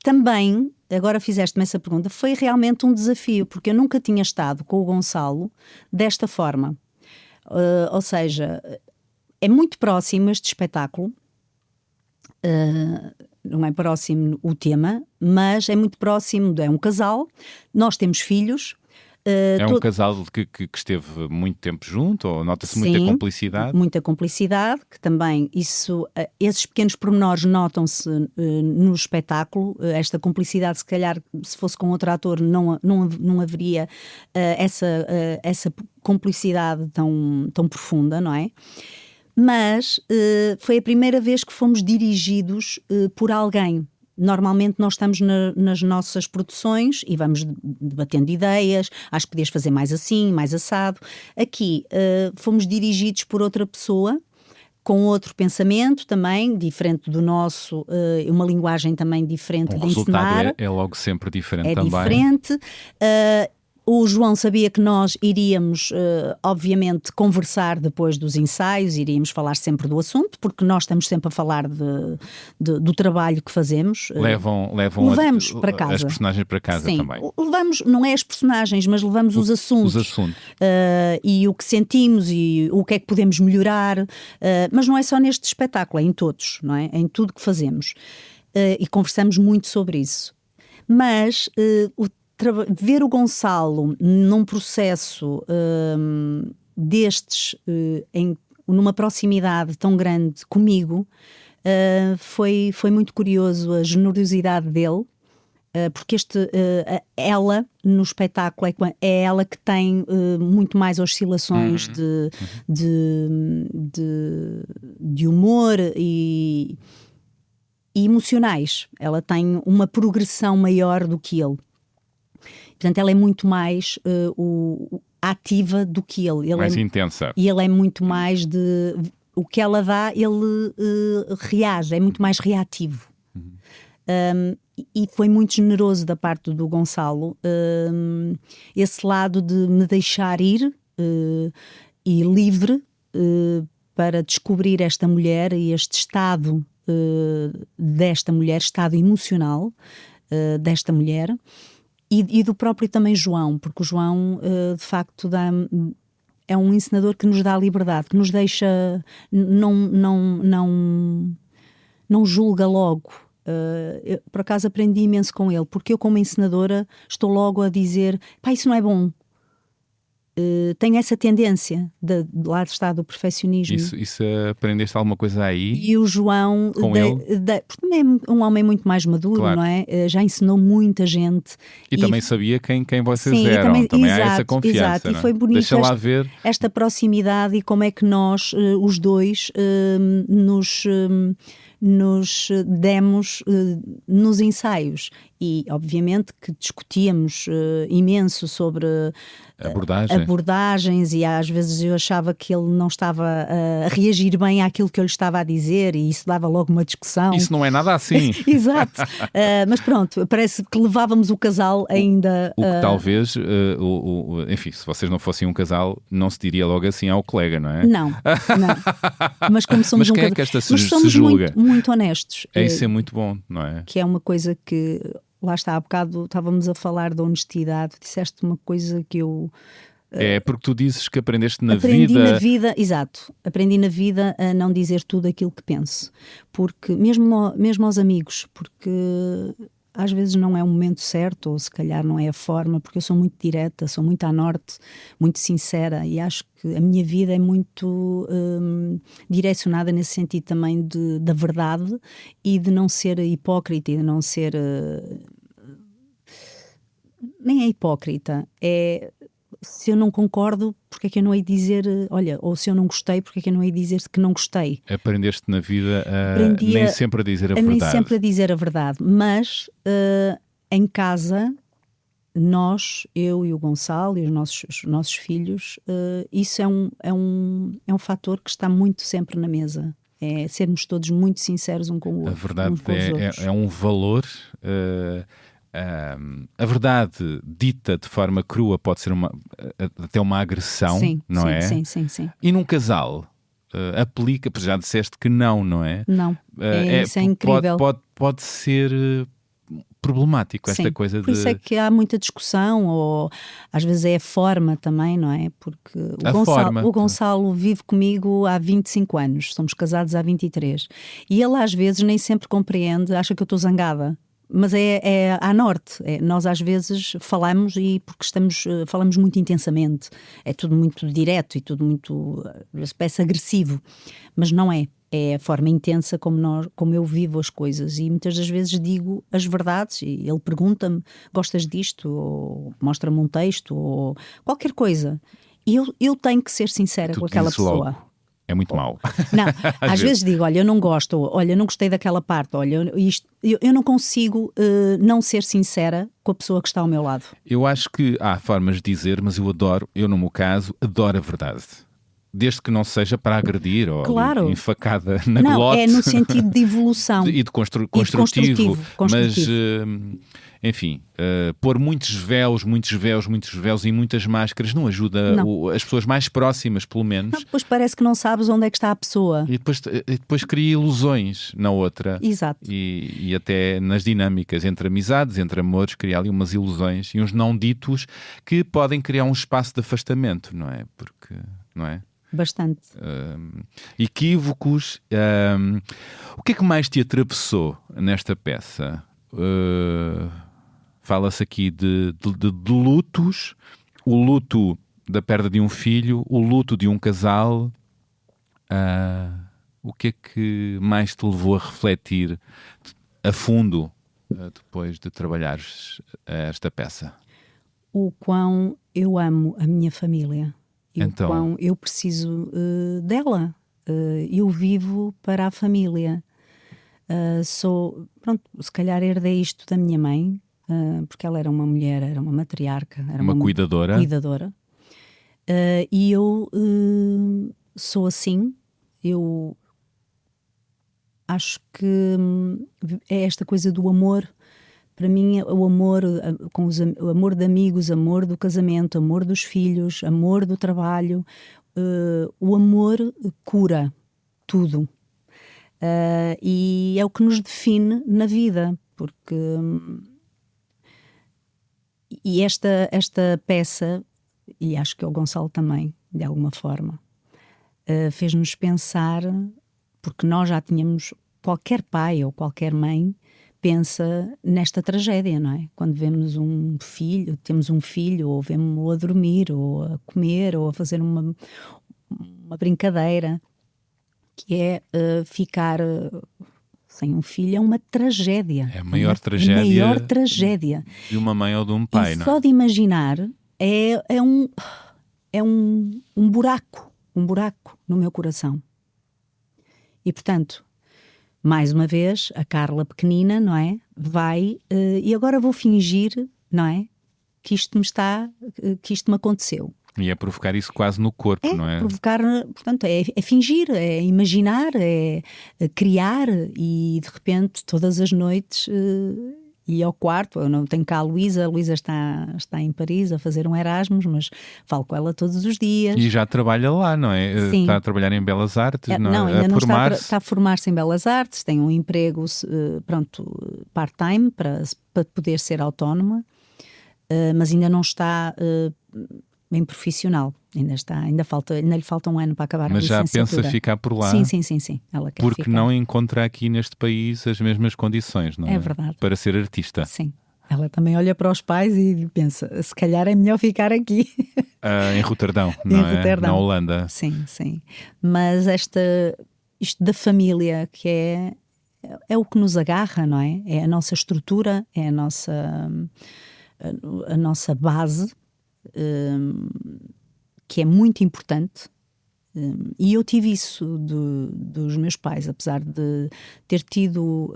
também, agora fizeste-me essa pergunta, foi realmente um desafio, porque eu nunca tinha estado com o Gonçalo desta forma. Ou seja, é muito próximo este espetáculo. Não é próximo o tema, mas é muito próximo, é um casal, nós temos filhos. É um casal que esteve muito tempo junto, ou nota-se muita cumplicidade? Muita cumplicidade, que também esses pequenos pormenores notam-se no espetáculo. Esta cumplicidade, se calhar, se fosse com outro ator, não haveria essa cumplicidade tão profunda, não é? Mas foi a primeira vez que fomos dirigidos por alguém. Normalmente nós estamos nas nossas produções e vamos debatendo ideias, acho que podias fazer mais assim, mais assado. Aqui fomos dirigidos por outra pessoa, com outro pensamento também, diferente do nosso, uma linguagem também diferente de ensinar. O resultado é logo sempre diferente também. É diferente. O João sabia que nós iríamos, obviamente, conversar depois dos ensaios, iríamos falar sempre do assunto, porque nós estamos sempre a falar do trabalho que fazemos. Levamos para casa. As personagens para casa. Sim, também. Levamos, não é as personagens, mas levamos os assuntos. E o que sentimos e o que é que podemos melhorar. Mas não é só neste espetáculo, é em todos, não é? Em tudo que fazemos. E conversamos muito sobre isso. Mas ver o Gonçalo num processo destes, numa proximidade tão grande comigo, foi muito curioso a generosidade dele, porque ela no espetáculo é ela que tem muito mais oscilações de humor e emocionais. Ela tem uma progressão maior do que ele. Portanto, ela é muito mais ativa do que ele. Mais intensa. E ele é muito mais de... O que ela dá, ele reage, é muito mais reativo. E foi muito generoso da parte do Gonçalo esse lado de me deixar ir e livre para descobrir esta mulher e este estado desta mulher, estado emocional desta mulher. E do próprio também João, porque o João, de facto, é um encenador que nos dá liberdade, que nos deixa, não julga logo. Eu, por acaso, aprendi imenso com ele, porque eu, como encenadora, estou logo a dizer: pá, isso não é bom. Tenho essa tendência de lá está do perfeccionismo. Isso aprendeste alguma coisa aí? E o João, porque é um homem muito mais maduro, claro. Não é? Já ensinou muita gente. E também sabia quem vocês eram. Também há essa confiança. Exato. Não é? E foi bonito. Deixa lá ver esta proximidade e como é que nós, os dois, nos demos nos ensaios. E, obviamente, que discutíamos imenso sobre abordagens, e às vezes eu achava que ele não estava a reagir bem àquilo que eu lhe estava a dizer, e isso dava logo uma discussão. Isso não é nada assim. Exato. Mas pronto, parece que levávamos o casal ainda... O que talvez, enfim, se vocês não fossem um casal, não se diria logo assim ao colega, não é? Não. Mas como somos mas quem um é que esta mas somos se julga? Muito honestos. Isso é muito bom, não é? Que é uma coisa que... Lá está, há bocado estávamos a falar de honestidade, disseste uma coisa que eu... porque tu dizes que aprendeste na vida... Aprendi na vida, exato. Aprendi na vida a não dizer tudo aquilo que penso. Porque, mesmo aos amigos, porque às vezes não é o momento certo, ou se calhar não é a forma, porque eu sou muito direta, sou muito à norte, muito sincera, e acho que a minha vida é muito direcionada nesse sentido também da verdade e de não ser hipócrita e de não ser... nem é hipócrita, é... Se eu não concordo, porque é que eu não hei de dizer, olha, ou se eu não gostei, porque é que eu não hei de dizer que não gostei? Aprendeste na vida nem sempre a dizer a verdade. Nem sempre a dizer a verdade, mas em casa, nós, eu e o Gonçalo e os nossos filhos, isso é um fator que está muito sempre na mesa. É sermos todos muito sinceros um com o outro. A verdade é um valor... a verdade dita de forma crua pode ser até uma agressão, sim, não sim, é? Sim. E num casal aplica, já disseste que não é? Não, isso é incrível. Pode ser problemático esta coisa por isso é que há muita discussão, ou às vezes é a forma também, não é? Porque o Gonçalo vive comigo há 25 anos, somos casados há 23, e ele às vezes nem sempre compreende, acha que eu estou zangada. Mas é à norte. Nós às vezes falamos e porque falamos muito intensamente. É tudo muito direto e tudo muito, parece agressivo. Mas não é. É a forma intensa como eu vivo as coisas. E muitas das vezes digo as verdades e ele pergunta-me: gostas disto? Ou mostra-me um texto? Ou qualquer coisa. E eu tenho que ser sincera com aquela pessoa. Logo. É muito mau. Não, às vezes digo, olha, eu não gosto, olha, eu não gostei daquela parte, olha, eu não consigo não ser sincera com a pessoa que está ao meu lado. Eu acho que há formas de dizer, mas eu no meu caso, adoro a verdade. desde que não seja para agredir ou Claro. enfacada na Não, glote. é no sentido de evolução. E de construtivo. Mas, enfim, pôr muitos véus e muitas máscaras não ajuda as pessoas mais próximas, pelo menos. Não, depois parece que não sabes onde é que está a pessoa. E depois cria ilusões na outra. Exato. E até nas dinâmicas entre amizades, entre amores, cria ali umas ilusões e uns não ditos que podem criar um espaço de afastamento, não é? Porque, não é? Bastante. Equívocos. O que é que mais te atravessou nesta peça? Fala-se aqui de lutos, o luto da perda de um filho, o luto de um casal. O que é que mais te levou a refletir a fundo depois de trabalhares esta peça? O quão eu amo a minha família. E então, o quão eu preciso dela. Eu vivo para a família. Pronto, se calhar herdei isto da minha mãe, porque ela era uma mulher, era uma matriarca, era uma cuidadora. E eu sou assim. Eu acho que é esta coisa do amor. Para mim, o amor, o amor de amigos, amor do casamento, amor dos filhos, amor do trabalho, o amor cura tudo. E é o que nos define na vida, porque e esta peça, e acho que o Gonçalo também, de alguma forma, fez-nos pensar, porque nós já tínhamos, qualquer pai ou qualquer mãe pensa nesta tragédia, não é? Quando vemos temos um filho, ou vemos-lo a dormir, ou a comer, ou a fazer uma brincadeira, que é ficar sem um filho é uma tragédia. É a maior tragédia de uma mãe ou de um pai, não é? Só de imaginar é um buraco no meu coração. E, portanto, mais uma vez, a Carla pequenina, não é? Vai, e agora vou fingir, não é? Que isto me aconteceu. E é provocar isso quase no corpo, não é? Provocar, portanto, é fingir, é imaginar, é criar, e de repente, todas as noites, ia ao quarto. Eu não tenho cá a Luísa está em Paris a fazer um Erasmus, mas falo com ela todos os dias. E já trabalha lá, não é? Sim. Está a trabalhar em Belas Artes, não, ainda não está a formar-se em Belas Artes, tem um emprego, part-time para poder ser autónoma, mas ainda não está bem profissional. Ainda lhe falta um ano para acabar a licenciatura. Mas já pensa ficar por lá? Sim. Ela quer porque ficar. Não encontra aqui neste país as mesmas condições, não é? É verdade. Para ser artista. Sim. Ela também olha para os pais e pensa, se calhar é melhor ficar aqui. Em Roterdão, não é? Roterdão. Na Holanda. Sim. Mas isto da família, que é o que nos agarra, não é? É a nossa estrutura, é a nossa base, que é muito importante. E eu tive isso dos meus pais, apesar de ter tido...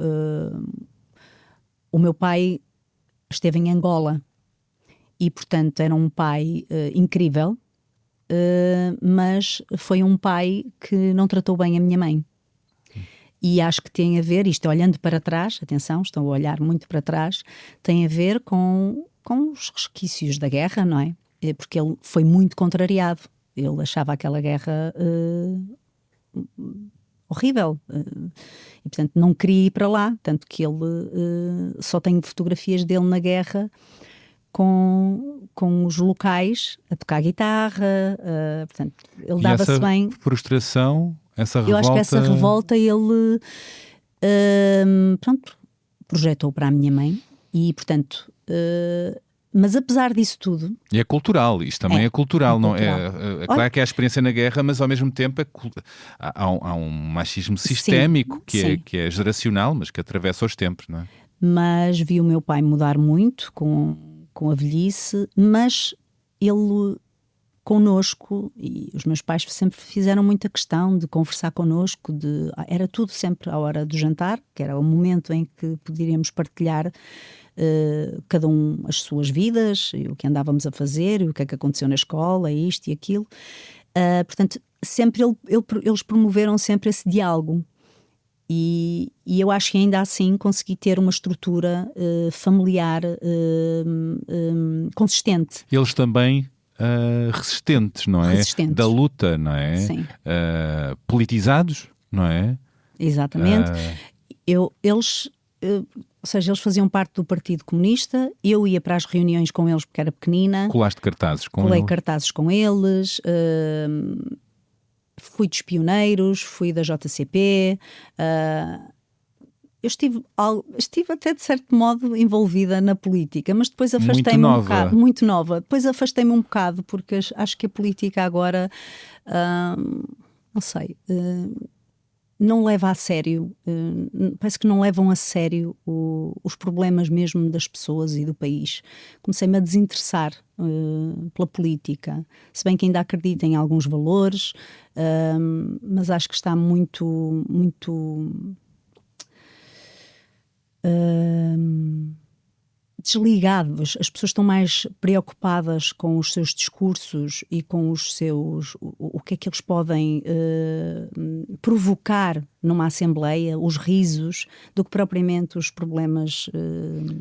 o meu pai esteve em Angola e, portanto, era um pai incrível, mas foi um pai que não tratou bem a minha mãe. E acho que tem a ver, isto olhando para trás, atenção, estou a olhar muito para trás, tem a ver com os resquícios da guerra, não é? Porque ele foi muito contrariado. Ele achava aquela guerra horrível. E, portanto, não queria ir para lá. Tanto que ele só tem fotografias dele na guerra com os locais a tocar guitarra. Portanto, ele dava-se bem. Frustração, essa revolta... Eu acho que essa revolta ele projetou para a minha mãe. E, portanto... mas apesar disso tudo... E é cultural, isto também é cultural. Não cultural. É claro que há a experiência na guerra, mas ao mesmo tempo há um machismo sistémico, que é geracional, mas que atravessa os tempos, não é? Mas vi o meu pai mudar muito com a velhice, mas ele connosco, e os meus pais sempre fizeram muita questão de conversar connosco, era tudo sempre à hora do jantar, que era o momento em que poderíamos partilhar cada um as suas vidas, e o que andávamos a fazer, e o que é que aconteceu na escola, isto e aquilo. Portanto, eles promoveram sempre esse diálogo. E eu acho que ainda assim consegui ter uma estrutura familiar consistente. Eles também resistentes, não é? Resistentes. Da luta, não é? Sim. Politizados, não é? Exatamente. Eles faziam parte do Partido Comunista, eu ia para as reuniões com eles porque era pequenina. Colaste cartazes com Colei eles? cartazes com eles, fui dos pioneiros, fui da JCP, eu estive até de certo modo envolvida na política, mas depois afastei-me um bocado, muito nova, depois afastei-me um bocado porque acho que a política agora, não sei, não leva a sério, parece que não levam a sério os problemas mesmo das pessoas e do país. Comecei-me a desinteressar pela política, se bem que ainda acredito em alguns valores, mas acho que está muito desligados. As pessoas estão mais preocupadas com os seus discursos e com os seus, o que é que eles podem provocar numa assembleia, os risos, do que propriamente os problemas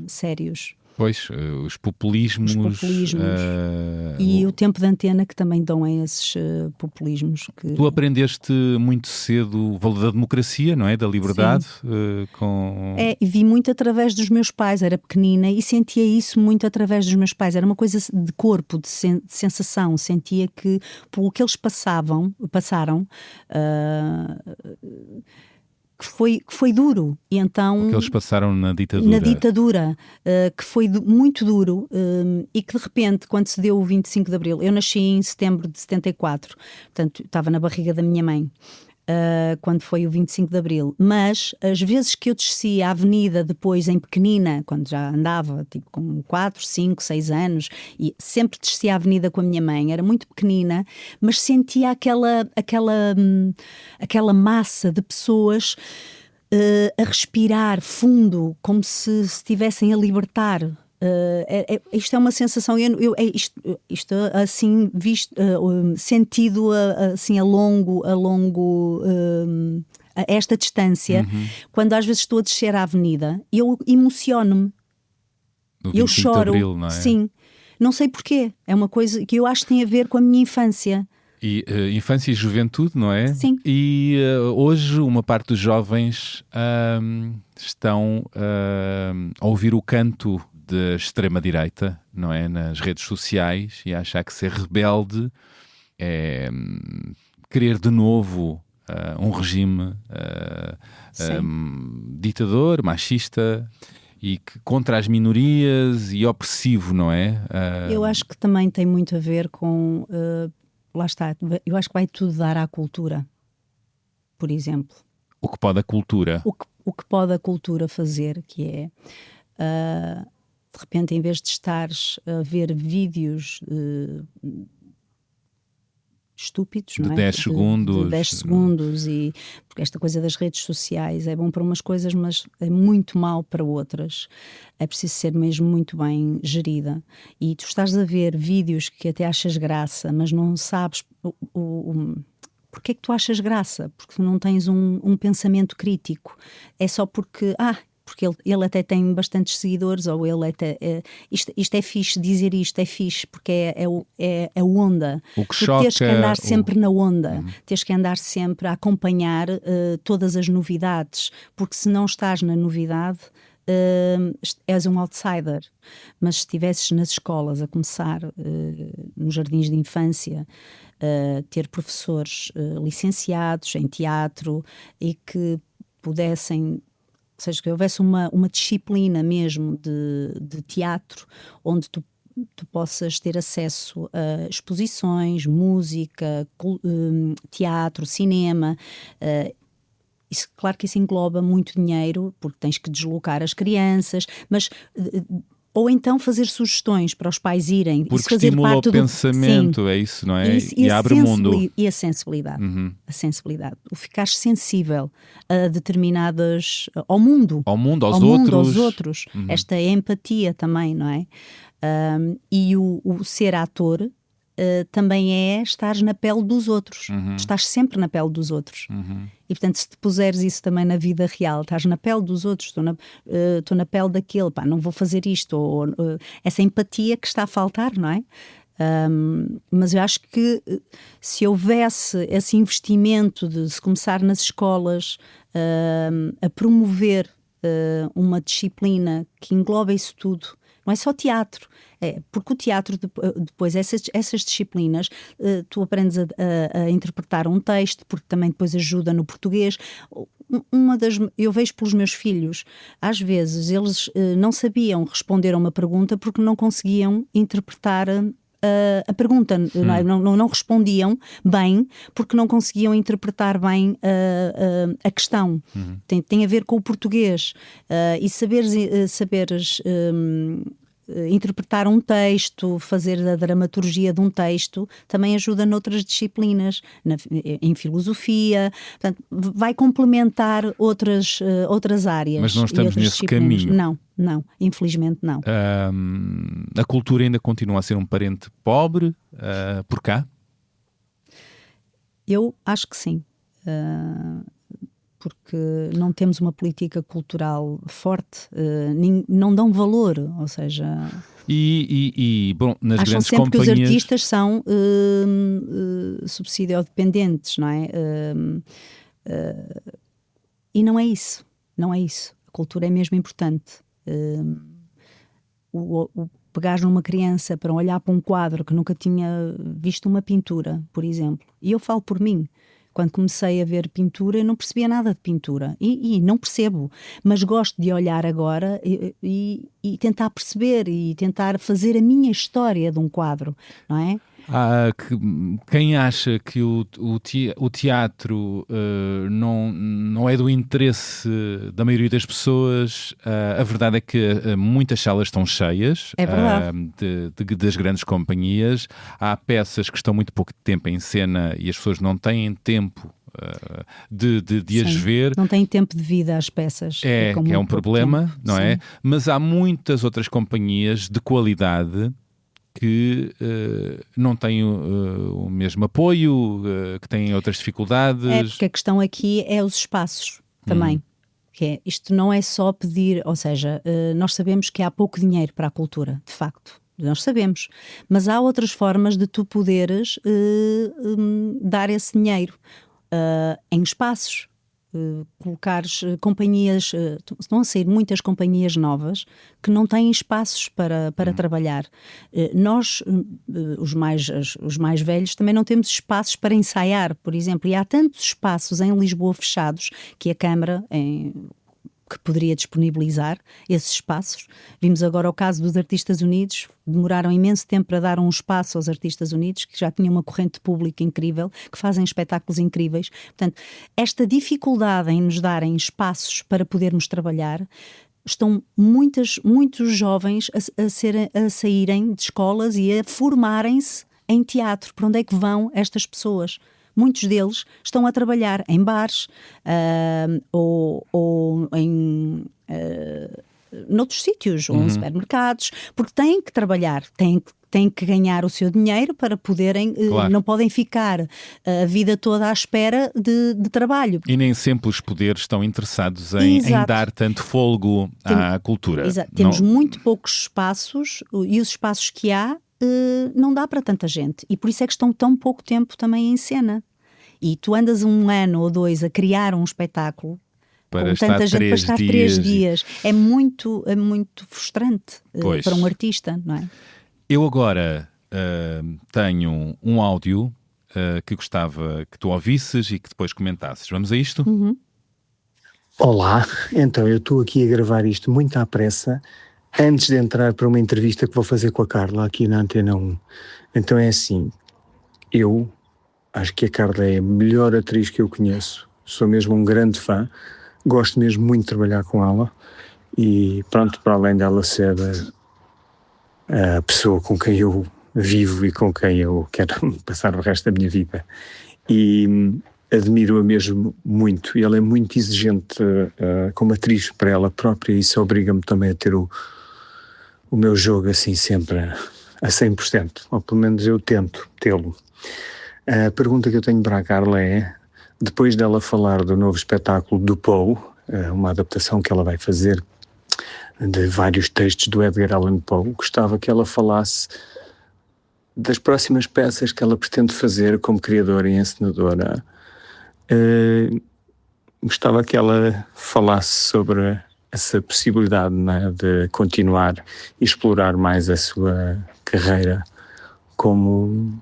sérios. Pois, os populismos. E o tempo de antena que também dão a esses populismos. Tu aprendeste muito cedo o valor da democracia, não é? Da liberdade. E vi muito através dos meus pais. Era pequenina e sentia isso muito através dos meus pais. Era uma coisa de corpo, de sensação. Sentia que, pelo que eles passaram, que foi duro. E então, o que eles passaram na ditadura. Na ditadura, que foi muito duro, e que de repente, quando se deu o 25 de Abril, eu nasci em setembro de 74, portanto estava na barriga da minha mãe, quando foi o 25 de Abril, mas as vezes que eu descia a avenida depois em pequenina, quando já andava tipo com 4, 5, 6 anos, e sempre descia a avenida com a minha mãe, era muito pequenina, mas sentia aquela massa de pessoas a respirar fundo, como se estivessem a libertar. Isto é uma sensação, isto assim visto, sentido assim a esta distância, quando às vezes estou a descer a avenida, eu emociono-me, eu choro, Abril, não é? Sim, não sei porquê, é uma coisa que eu acho que tem a ver com a minha infância. E infância e juventude, não é? Sim. E hoje uma parte dos jovens estão a ouvir o canto da extrema-direita, não é? Nas redes sociais, e a achar que ser rebelde é querer de novo um regime ditador, machista e que contra as minorias e opressivo, não é? Eu acho que também tem muito a ver com... lá está, eu acho que vai tudo dar à cultura, por exemplo. O que pode a cultura? O que pode a cultura fazer, que é... de repente, em vez de estares a ver vídeos estúpidos, de não é? 10 segundos. De 10 segundos, e porque esta coisa das redes sociais é bom para umas coisas, mas é muito mau para outras. É preciso ser mesmo muito bem gerida. E tu estás a ver vídeos que até achas graça, mas não sabes porque é que tu achas graça? Porque tu não tens um pensamento crítico. É só porque ele até tem bastantes seguidores, ou ele até... isto é fixe, dizer isto é fixe, porque é a onda. O que tu choca... tens que andar sempre na onda, tens que andar sempre a acompanhar todas as novidades, porque se não estás na novidade, és um outsider. Mas se estivesses nas escolas a começar, nos jardins de infância, ter professores licenciados em teatro e que pudessem... ou seja, que houvesse uma disciplina mesmo de teatro, onde tu possas ter acesso a exposições, música, teatro, cinema. Claro que isso engloba muito dinheiro, porque tens que deslocar as crianças, mas... ou então fazer sugestões para os pais irem. Porque fazer estimula parte o pensamento, Sim. É isso, não é? E abre o mundo. E a sensibilidade. A sensibilidade. O ficar sensível a determinadas... ao mundo. Ao mundo, aos outros. Esta empatia também, não é? E o ser ator também é estar na pele dos outros. Estás sempre na pele dos outros. E portanto, se te puseres isso também na vida real, estás na pele dos outros, estou na pele daquele, pá, não vou fazer isto, ou essa empatia que está a faltar, não é? Mas eu acho que se houvesse esse investimento de se começar nas escolas a promover uma disciplina que engloba isso tudo, não é só teatro, porque o teatro depois, essas disciplinas, tu aprendes a interpretar um texto, porque também depois ajuda no português. Eu vejo pelos meus filhos, às vezes eles não sabiam responder a uma pergunta porque não conseguiam interpretar a pergunta, não respondiam bem porque não conseguiam interpretar bem a questão. Tem a ver com o português, e saberes interpretar um texto, fazer a dramaturgia de um texto, também ajuda noutras disciplinas, em filosofia, portanto, vai complementar outras áreas. Mas não estamos nesse caminho. Não, infelizmente não. A cultura ainda continua a ser um parente pobre por cá? Eu acho que sim. Porque não temos uma política cultural forte, não dão valor, ou seja... Bom, nas acham grandes sempre companhias... que os artistas são subsidiodependentes, não é? E não é isso, não é isso. A cultura é mesmo importante. O pegar numa criança para olhar para um quadro que nunca tinha visto uma pintura, por exemplo, e eu falo por mim, quando comecei a ver pintura, eu não percebia nada de pintura. E não percebo. Mas gosto de olhar agora e tentar perceber e tentar fazer a minha história de um quadro, não é? Quem acha que o teatro não é do interesse da maioria das pessoas, a verdade é que muitas salas estão cheias, é verdade. Das grandes companhias. Há peças que estão muito pouco tempo em cena e as pessoas não têm tempo de as ver. Não têm tempo de vida as peças. É um problema, não é? Mas há muitas outras companhias de qualidade que não têm o mesmo apoio, que têm outras dificuldades. Porque a questão aqui é os espaços também. Isto não é só pedir, ou seja, nós sabemos que há pouco dinheiro para a cultura, de facto. Nós sabemos. Mas há outras formas de tu poderes dar esse dinheiro em espaços. Colocares companhias, estão a sair muitas companhias novas que não têm espaços para trabalhar. Nós, os mais velhos, também não temos espaços para ensaiar, por exemplo, e há tantos espaços em Lisboa fechados que a Câmara que poderia disponibilizar esses espaços. Vimos agora o caso dos Artistas Unidos, demoraram imenso tempo para dar um espaço aos Artistas Unidos, que já tinham uma corrente pública incrível, que fazem espetáculos incríveis. Portanto, esta dificuldade em nos darem espaços para podermos trabalhar, estão muitos jovens a saírem de escolas e a formarem-se em teatro. Para onde é que vão estas pessoas? Muitos deles estão a trabalhar em bares ou em noutros sítios, ou em supermercados, porque têm que trabalhar, têm que ganhar o seu dinheiro para poderem, claro. Não podem ficar a vida toda à espera de trabalho. E nem sempre os poderes estão interessados em dar tanto fôlego à cultura. Exato. Temos muito poucos espaços e os espaços que há não dá para tanta gente, e por isso é que estão tão pouco tempo também em cena. E tu andas 1 ano ou 2 a criar um espetáculo para com tanta gente para estar 3 dias. É muito frustrante para um artista, não é? Eu agora tenho um áudio que gostava que tu ouvisses e que depois comentasses. Vamos a isto? Olá, então eu estou aqui a gravar isto muito à pressa, antes de entrar para uma entrevista que vou fazer com a Carla aqui na Antena 1. Então é assim, eu acho que a Carla é a melhor atriz que eu conheço, sou mesmo um grande fã, gosto mesmo muito de trabalhar com ela e pronto, para além dela ser a pessoa com quem eu vivo e com quem eu quero passar o resto da minha vida, e admiro-a mesmo muito, e ela é muito exigente como atriz para ela própria, e isso obriga-me também a ter o meu jogo assim sempre a 100%, ou pelo menos eu tento tê-lo. A pergunta que eu tenho para a Carla é, depois dela falar do novo espetáculo do Poe, uma adaptação que ela vai fazer de vários textos do Edgar Allan Poe, gostava que ela falasse das próximas peças que ela pretende fazer como criadora e encenadora. Gostava que ela falasse sobre essa possibilidade, né, de continuar e explorar mais a sua carreira como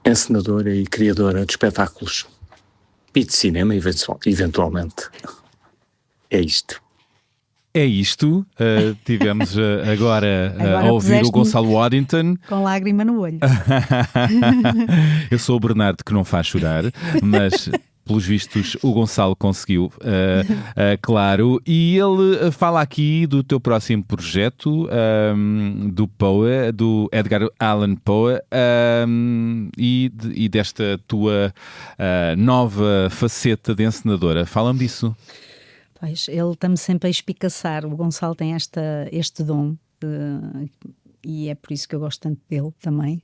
encenadora e criadora de espetáculos e de cinema, eventualmente. É isto. É isto. Tivemos agora a ouvir o puseste-me Gonçalo Waddington. Com lágrima no olho. Eu sou o Bernardo que não faz chorar, mas pelos vistos o Gonçalo conseguiu, claro. E ele fala aqui do teu próximo projeto, do Poe, do Edgar Allan Poe, e desta tua nova faceta de encenadora. Fala-me disso. Pois, ele está-me sempre a espicaçar. O Gonçalo tem este dom, e é por isso que eu gosto tanto dele também,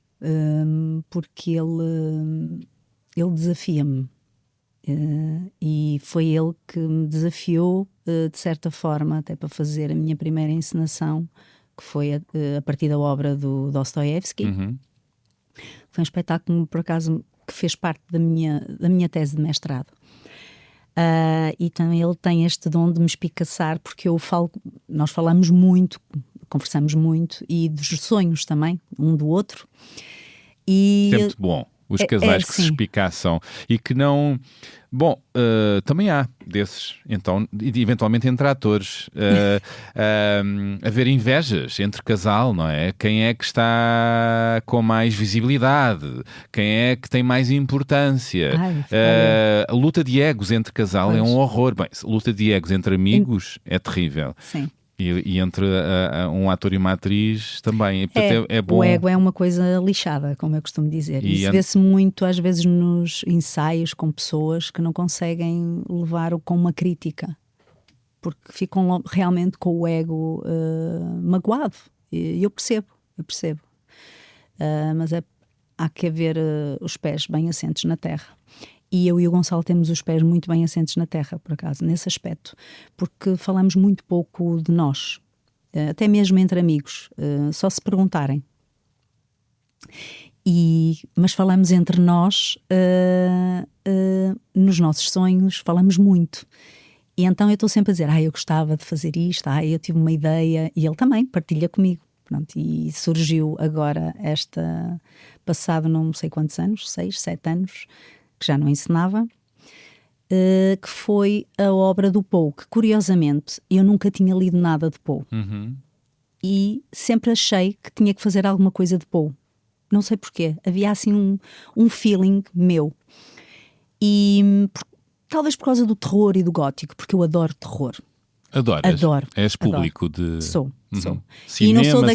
porque ele desafia-me. E foi ele que me desafiou, de certa forma, até para fazer a minha primeira encenação, que foi a partir da obra do Dostoiévski. Uhum. Foi um espetáculo, por acaso, que fez parte da minha tese de mestrado. E também ele tem este dom de me espicaçar, porque nós falamos muito, conversamos muito, e dos sonhos também, um do outro. E é muito bom. Os casais que se espicaçam e que não... Bom, também há desses, então, eventualmente entre atores, haver invejas entre casal, não é? Quem é que está com mais visibilidade? Quem é que tem mais importância? A luta de egos entre casal é um horror. Bem, a luta de egos entre amigos é terrível. Sim. E entre um ator e uma atriz também. É bom. O ego é uma coisa lixada, como eu costumo dizer. E isso vê-se muito, às vezes, nos ensaios com pessoas que não conseguem levar com uma crítica, porque ficam realmente com o ego magoado. E eu percebo. Mas há que haver os pés bem assentes na terra. E eu e o Gonçalo temos os pés muito bem assentes na terra, por acaso, nesse aspecto, porque falamos muito pouco de nós, até mesmo entre amigos, só se perguntarem. Mas falamos entre nós, nos nossos sonhos, falamos muito. E então eu estou sempre a dizer, eu gostava de fazer isto, eu tive uma ideia, e ele também partilha comigo. Pronto, e surgiu agora passado não sei quantos anos, 6, 7 anos, que já não encenava, que foi a obra do Poe, que curiosamente eu nunca tinha lido nada de Poe. Uhum. E sempre achei que tinha que fazer alguma coisa de Poe. Não sei porquê, havia assim um feeling meu. E talvez por causa do terror e do gótico, porque eu adoro terror. Adoro. És público de... Sou. Cinema, e não sou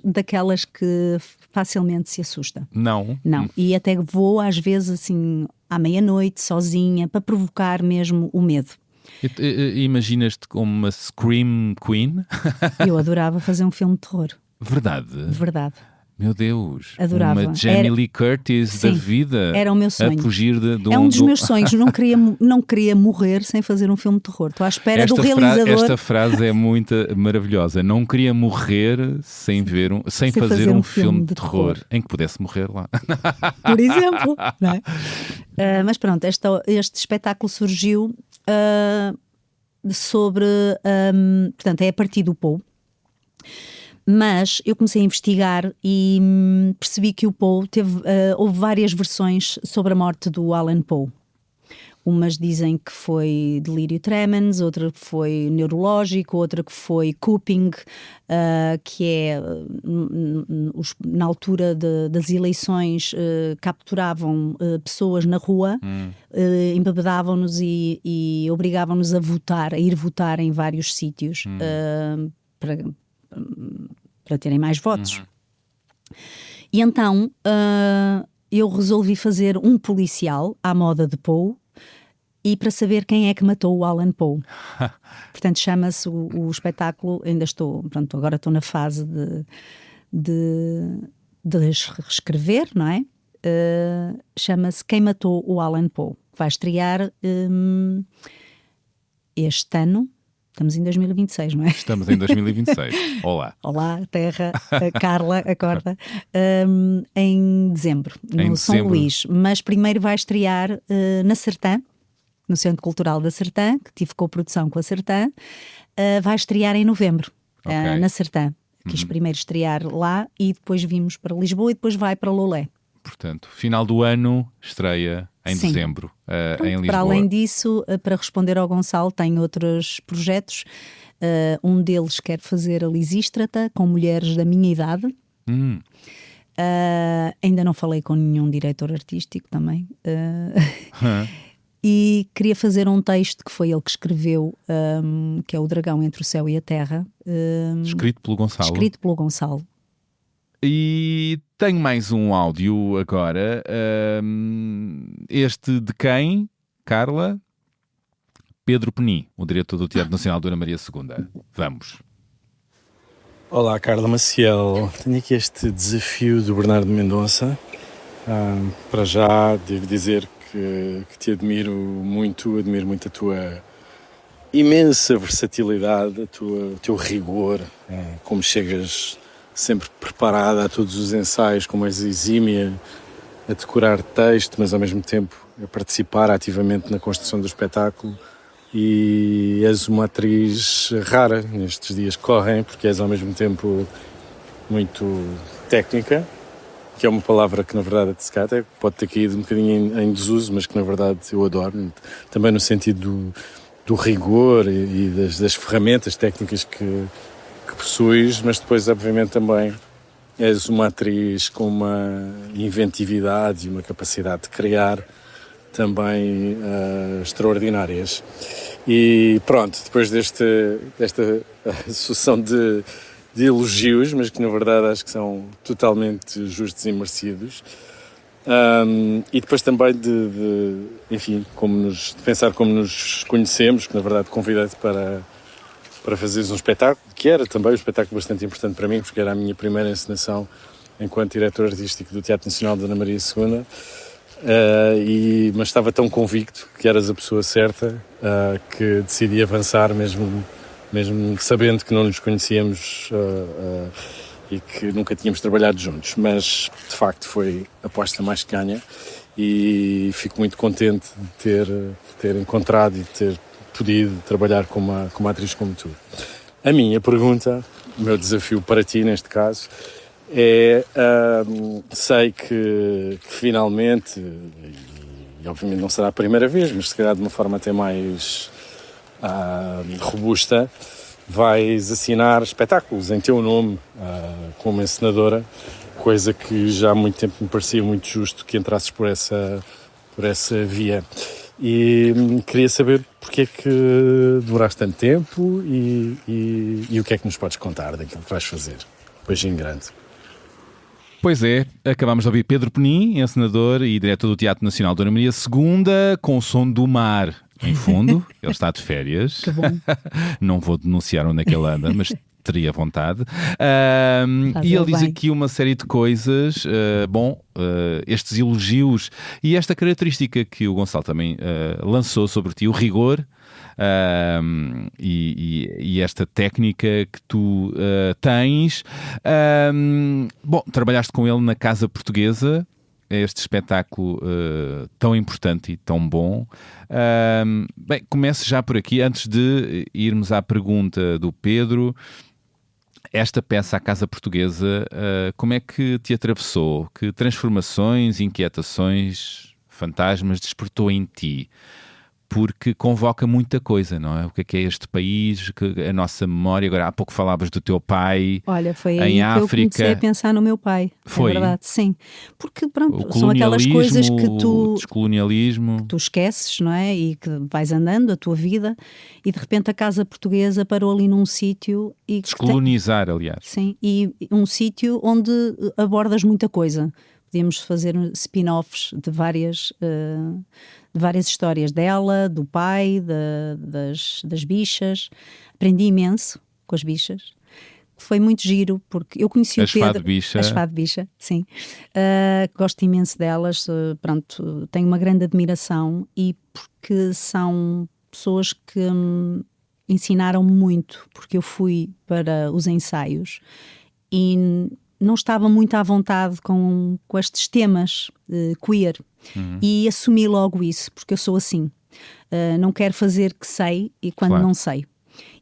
daquelas que facilmente se assusta. Não. E até vou às vezes assim à meia-noite sozinha para provocar mesmo o medo. Imaginas-te como uma Scream Queen? Eu adorava fazer um filme de terror. Verdade. Meu Deus, adorava. Uma Jamie Lee Curtis da vida. Era o meu sonho. A fugir é um dos meus sonhos. Não queria morrer sem fazer um filme de terror. Estou à espera do realizador. Esta frase é muito maravilhosa. Não queria morrer sem fazer um filme de terror em que pudesse morrer lá. Por exemplo. Não é? Mas pronto, este espetáculo surgiu sobre... portanto, é a partir do Poe. Mas eu comecei a investigar e percebi que o Poe houve várias versões sobre a morte do Allan Poe. Umas dizem que foi delírio tremens, outra que foi neurológico, outra que foi Cooping, que é na altura das eleições capturavam pessoas na rua, embebedavam-nos e obrigavam-nos a votar, a ir votar em vários sítios para terem mais votos. E então eu resolvi fazer um policial à moda de Poe e para saber quem é que matou o Allan Poe. Portanto, chama-se o espetáculo, agora estou na fase de de reescrever, não é? Chama-se Quem Matou o Alan Poe. Vai estrear este ano. Estamos em 2026, não é? Estamos em 2026. Olá. Olá, Terra, Carla, acorda. Em dezembro, no São Luís. Mas primeiro vai estrear na Sertã, no Centro Cultural da Sertã, que tive coprodução com a Sertã. Vai estrear em novembro, na Sertã. Quis primeiro estrear lá e depois vimos para Lisboa e depois vai para Lolé. Portanto, final do ano, estreia em dezembro, em Lisboa. Para além disso, para responder ao Gonçalo, tenho outros projetos. Um deles quer fazer a Lisístrata com mulheres da minha idade. Ainda não falei com nenhum diretor artístico também. E queria fazer um texto que foi ele que escreveu, que é O Dragão entre o Céu e a Terra. Escrito pelo Gonçalo. Escrito pelo Gonçalo. E tenho mais um áudio agora. Este de quem, Carla? Pedro Penin, o diretor do Teatro Nacional Dona Maria II. Vamos. Olá, Carla Maciel. Tenho aqui este desafio do Bernardo Mendonça. Para já, devo dizer que te admiro muito a tua imensa versatilidade, o teu rigor, como chegas sempre preparada a todos os ensaios, como és exímia a decorar texto, mas ao mesmo tempo a participar ativamente na construção do espetáculo. E és uma atriz rara nestes dias que correm, porque és ao mesmo tempo muito técnica, que é uma palavra que na verdade até pode ter caído um bocadinho em desuso, mas que na verdade eu adoro, também no sentido do rigor e das ferramentas técnicas que possuis, mas depois obviamente também és uma atriz com uma inventividade e uma capacidade de criar também extraordinárias. E pronto, depois desta sucessão de elogios, mas que na verdade acho que são totalmente justos e merecidos, e depois também enfim, de pensar como nos conhecemos, que na verdade convidei-te para fazeres um espetáculo, que era também um espetáculo bastante importante para mim, porque era a minha primeira encenação enquanto diretor artístico do Teatro Nacional Dona Maria II, mas estava tão convicto que eras a pessoa certa, que decidi avançar mesmo sabendo que não nos conhecíamos e que nunca tínhamos trabalhado juntos, mas de facto foi a aposta mais que ganha e fico muito contente de ter encontrado e de ter podido trabalhar com uma atriz como tu. A minha pergunta, o meu desafio para ti neste caso, é, sei que finalmente, e obviamente não será a primeira vez, mas se calhar de uma forma até mais robusta, vais assinar espetáculos em teu nome como encenadora, coisa que já há muito tempo me parecia muito justo que entrasses por essa via. E queria saber porque é que demoraste tanto tempo e o que é que nos podes contar daquilo que vais fazer. Beijinho grande. Pois é, acabámos de ouvir Pedro Penin, encenador e diretor do Teatro Nacional Dona Maria II, com o som do mar em fundo. Ele está de férias. Que bom. Não vou denunciar onde é que ele anda, mas teria vontade. E ele diz aqui uma série de coisas. Estes elogios e esta característica que o Gonçalo também lançou sobre ti, o rigor. E esta técnica que tu tens. Trabalhaste com ele na Casa Portuguesa, este espetáculo tão importante e tão bom. Comece já por aqui, antes de irmos à pergunta do Pedro. Esta peça, a Casa Portuguesa, como é que te atravessou? Que transformações, inquietações, fantasmas despertou em ti? Porque convoca muita coisa, não é? O que é este país, a nossa memória. Agora, há pouco falavas do teu pai. Olha, foi em aí África. que eu comecei a pensar no meu pai. Foi? É verdade, sim. Porque, pronto, O são aquelas coisas que o descolonialismo. tu esqueces, não é? E que vais andando a tua vida e de repente a Casa Portuguesa parou ali num sítio. Descolonizar, aliás. Sim, e um sítio onde abordas muita coisa. Podíamos fazer spin-offs de várias histórias dela, do pai, das bichas. Aprendi imenso com as bichas. foi muito giro, porque eu conheci As o Pedro. Fado Bicha. As Fado Bicha, sim. Gosto imenso delas, pronto, tenho uma grande admiração, e porque são pessoas que ensinaram-me muito, porque eu fui para os ensaios e não estava muito à vontade com estes temas queer, e assumi logo isso, porque eu sou assim. Não quero fazer que sei e quando Claro. não sei.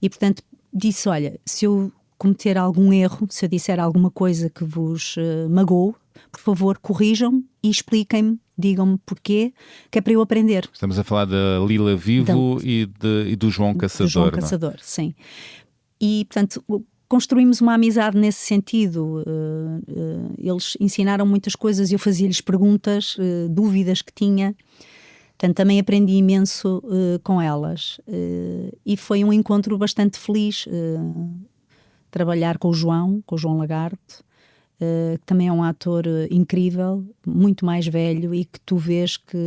E portanto disse, olha, se eu cometer algum erro, se eu disser alguma coisa que vos magoou, por favor, corrijam-me e expliquem-me, digam-me porquê, que é para eu aprender. Estamos a falar da Lila Vivo e do João Caçador. Do João não é? Caçador, sim. E portanto construímos uma amizade nesse sentido. Eles ensinaram muitas coisas, eu fazia-lhes perguntas, dúvidas que tinha. Portanto, também aprendi imenso com elas. E foi um encontro bastante feliz. Trabalhar com o João Lagarde, que também é um ator incrível, muito mais velho, e que tu vês que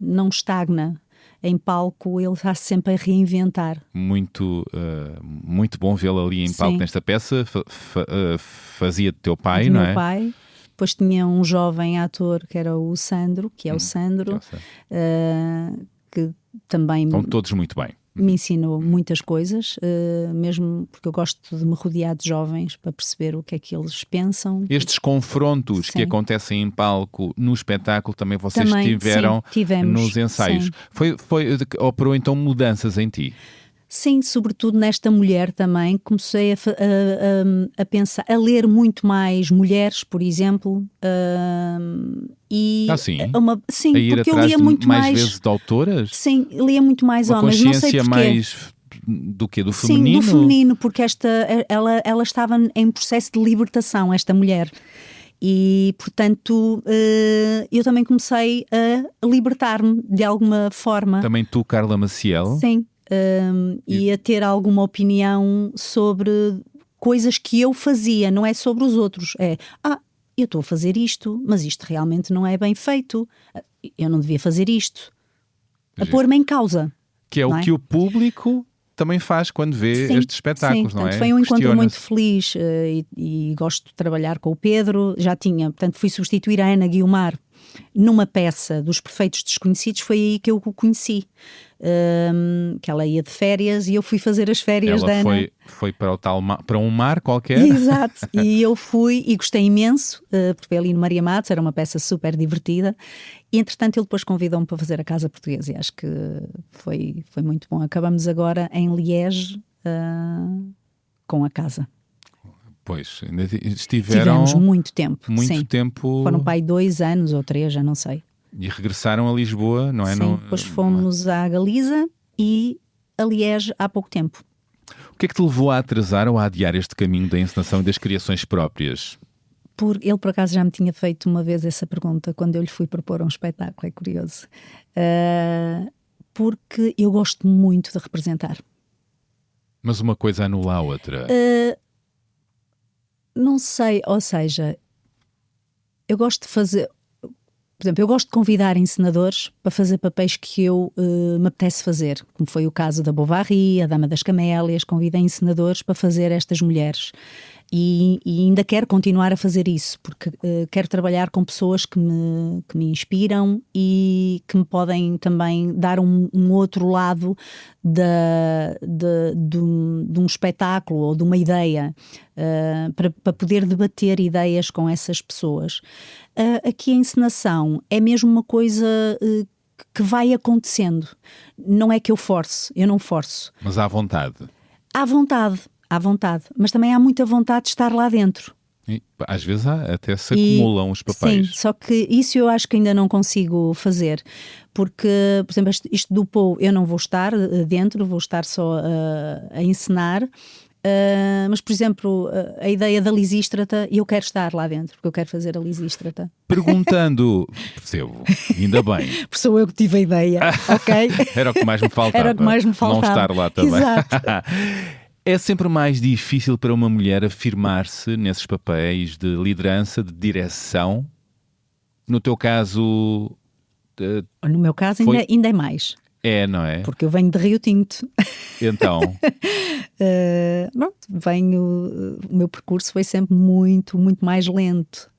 não estagna. Em palco, ele está sempre a reinventar. Muito bom vê-lo ali em palco. Sim. Nesta peça. Fazia de teu pai, Do não meu é? pai. Depois tinha um jovem ator que era o Sandro, que é o Sandro, que também Estão todos muito bem. me ensinou muitas coisas, mesmo porque eu gosto de me rodear de jovens para perceber o que é que eles pensam. Estes confrontos que Sim. acontecem em palco no espetáculo também vocês Também, tiveram sim, tivemos, nos ensaios. sim. Operou então mudanças em ti? Sim, sobretudo nesta mulher também, comecei a pensar, a ler muito mais mulheres, por exemplo, e sim? sim, A ir porque eu atrás lia de muito mais vezes de autoras? Sim, lia muito mais Uma homens, não sei consciência porquê. mais do quê? Do feminino? Sim, do feminino, porque ela estava em processo de libertação, esta mulher. E, portanto, eu também comecei a libertar-me de alguma forma. Também tu, Carla Maciel? Sim, e a ter alguma opinião sobre coisas que eu fazia, não é sobre os outros. Eu estou a fazer isto, mas isto realmente não é bem feito. Eu não devia fazer isto. A pôr-me em causa. Que é não o que o público também faz quando vê Sim, estes espetáculos, sim. não Portanto, é? foi um encontro Questiona-se. muito feliz, e gosto de trabalhar com o Pedro. Já tinha, portanto, fui substituir a Ana Guiomar numa peça dos Perfeitos Desconhecidos. Foi aí que eu o conheci, que ela ia de férias e eu fui fazer as férias da Ela Ana. foi para o tal para um mar qualquer. Exato, e eu fui e gostei imenso, porque foi ali no Maria Matos, era uma peça super divertida, e entretanto ele depois convidou-me para fazer a Casa Portuguesa, e acho que foi muito bom. Acabamos agora em Liege com a casa. Pois, ainda estiveram Tivemos muito tempo, muito sim. tempo Foram para aí 2 anos ou 3, já não sei. e regressaram a Lisboa, não é? Sim, depois fomos à Galiza e a Liege há pouco tempo. O que é que te levou a atrasar ou a adiar este caminho da encenação e das criações próprias? Ele por acaso já me tinha feito uma vez essa pergunta quando eu lhe fui propor um espetáculo, é curioso. Porque eu gosto muito de representar. Mas uma coisa anula a outra. Não sei, ou seja, eu gosto de fazer, por exemplo, eu gosto de convidar encenadores para fazer papéis que eu me apetece fazer, como foi o caso da Bovary, a Dama das Camélias. Convidei encenadores para fazer estas mulheres. E ainda quero continuar a fazer isso, porque quero trabalhar com pessoas que me inspiram e que me podem também dar um outro lado de um espetáculo ou de uma ideia, para poder debater ideias com essas pessoas. Aqui a encenação é mesmo uma coisa que vai acontecendo. Não é que eu não forço. Mas à vontade. À vontade, mas também há muita vontade de estar lá dentro. E, às vezes até se acumulam os papéis. Sim, só que isso eu acho que ainda não consigo fazer, porque, por exemplo, isto do Pou eu não vou estar dentro, vou estar só a encenar, mas, por exemplo, a ideia da Lisístrata, eu quero estar lá dentro, porque eu quero fazer a Lisístrata. Perguntando, percebo, ainda bem. Porque sou eu que tive a ideia, ok? Era o que mais me faltava. Era o que mais me faltava. Não estar lá também. Exato. É sempre mais difícil para uma mulher afirmar-se nesses papéis de liderança, de direção? No teu caso... No meu caso, ainda é mais. É, não é? Porque eu venho de Rio Tinto. Então, Pronto, o meu percurso foi sempre muito, muito mais lento,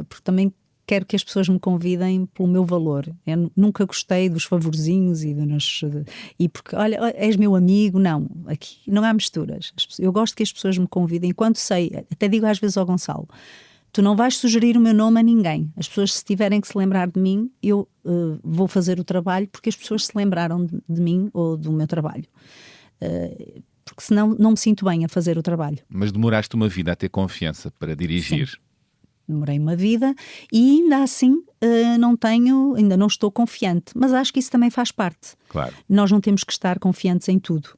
porque também quero que as pessoas me convidem pelo meu valor. Eu nunca gostei dos favorzinhos e porque, olha, és meu amigo. Não, aqui não há misturas. Eu gosto que as pessoas me convidem. Enquanto sei, até digo às vezes ao Gonçalo, tu não vais sugerir o meu nome a ninguém. As pessoas, se tiverem que se lembrar de mim, eu vou fazer o trabalho porque as pessoas se lembraram de mim ou do meu trabalho. Porque senão não me sinto bem a fazer o trabalho. mas demoraste uma vida a ter confiança para dirigir. Sim. Demorei uma vida e ainda assim ainda não estou confiante, mas acho que isso também faz parte. Claro. Nós não temos que estar confiantes em tudo.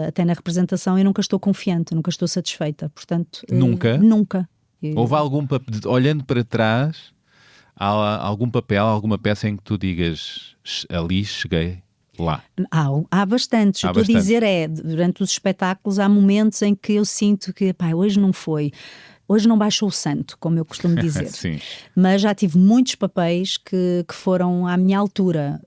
Até na representação eu nunca estou confiante, nunca estou satisfeita, portanto... Nunca? Nunca. Houve algum papel, olhando para trás, há algum papel, alguma peça em que tu digas, ali cheguei lá? Há bastantes. Há O que eu estou a bastantes. dizer durante os espetáculos há momentos em que eu sinto que, pá, hoje não foi. Hoje não baixou o santo, como eu costumo dizer. Sim. Mas já tive muitos papéis que foram à minha altura.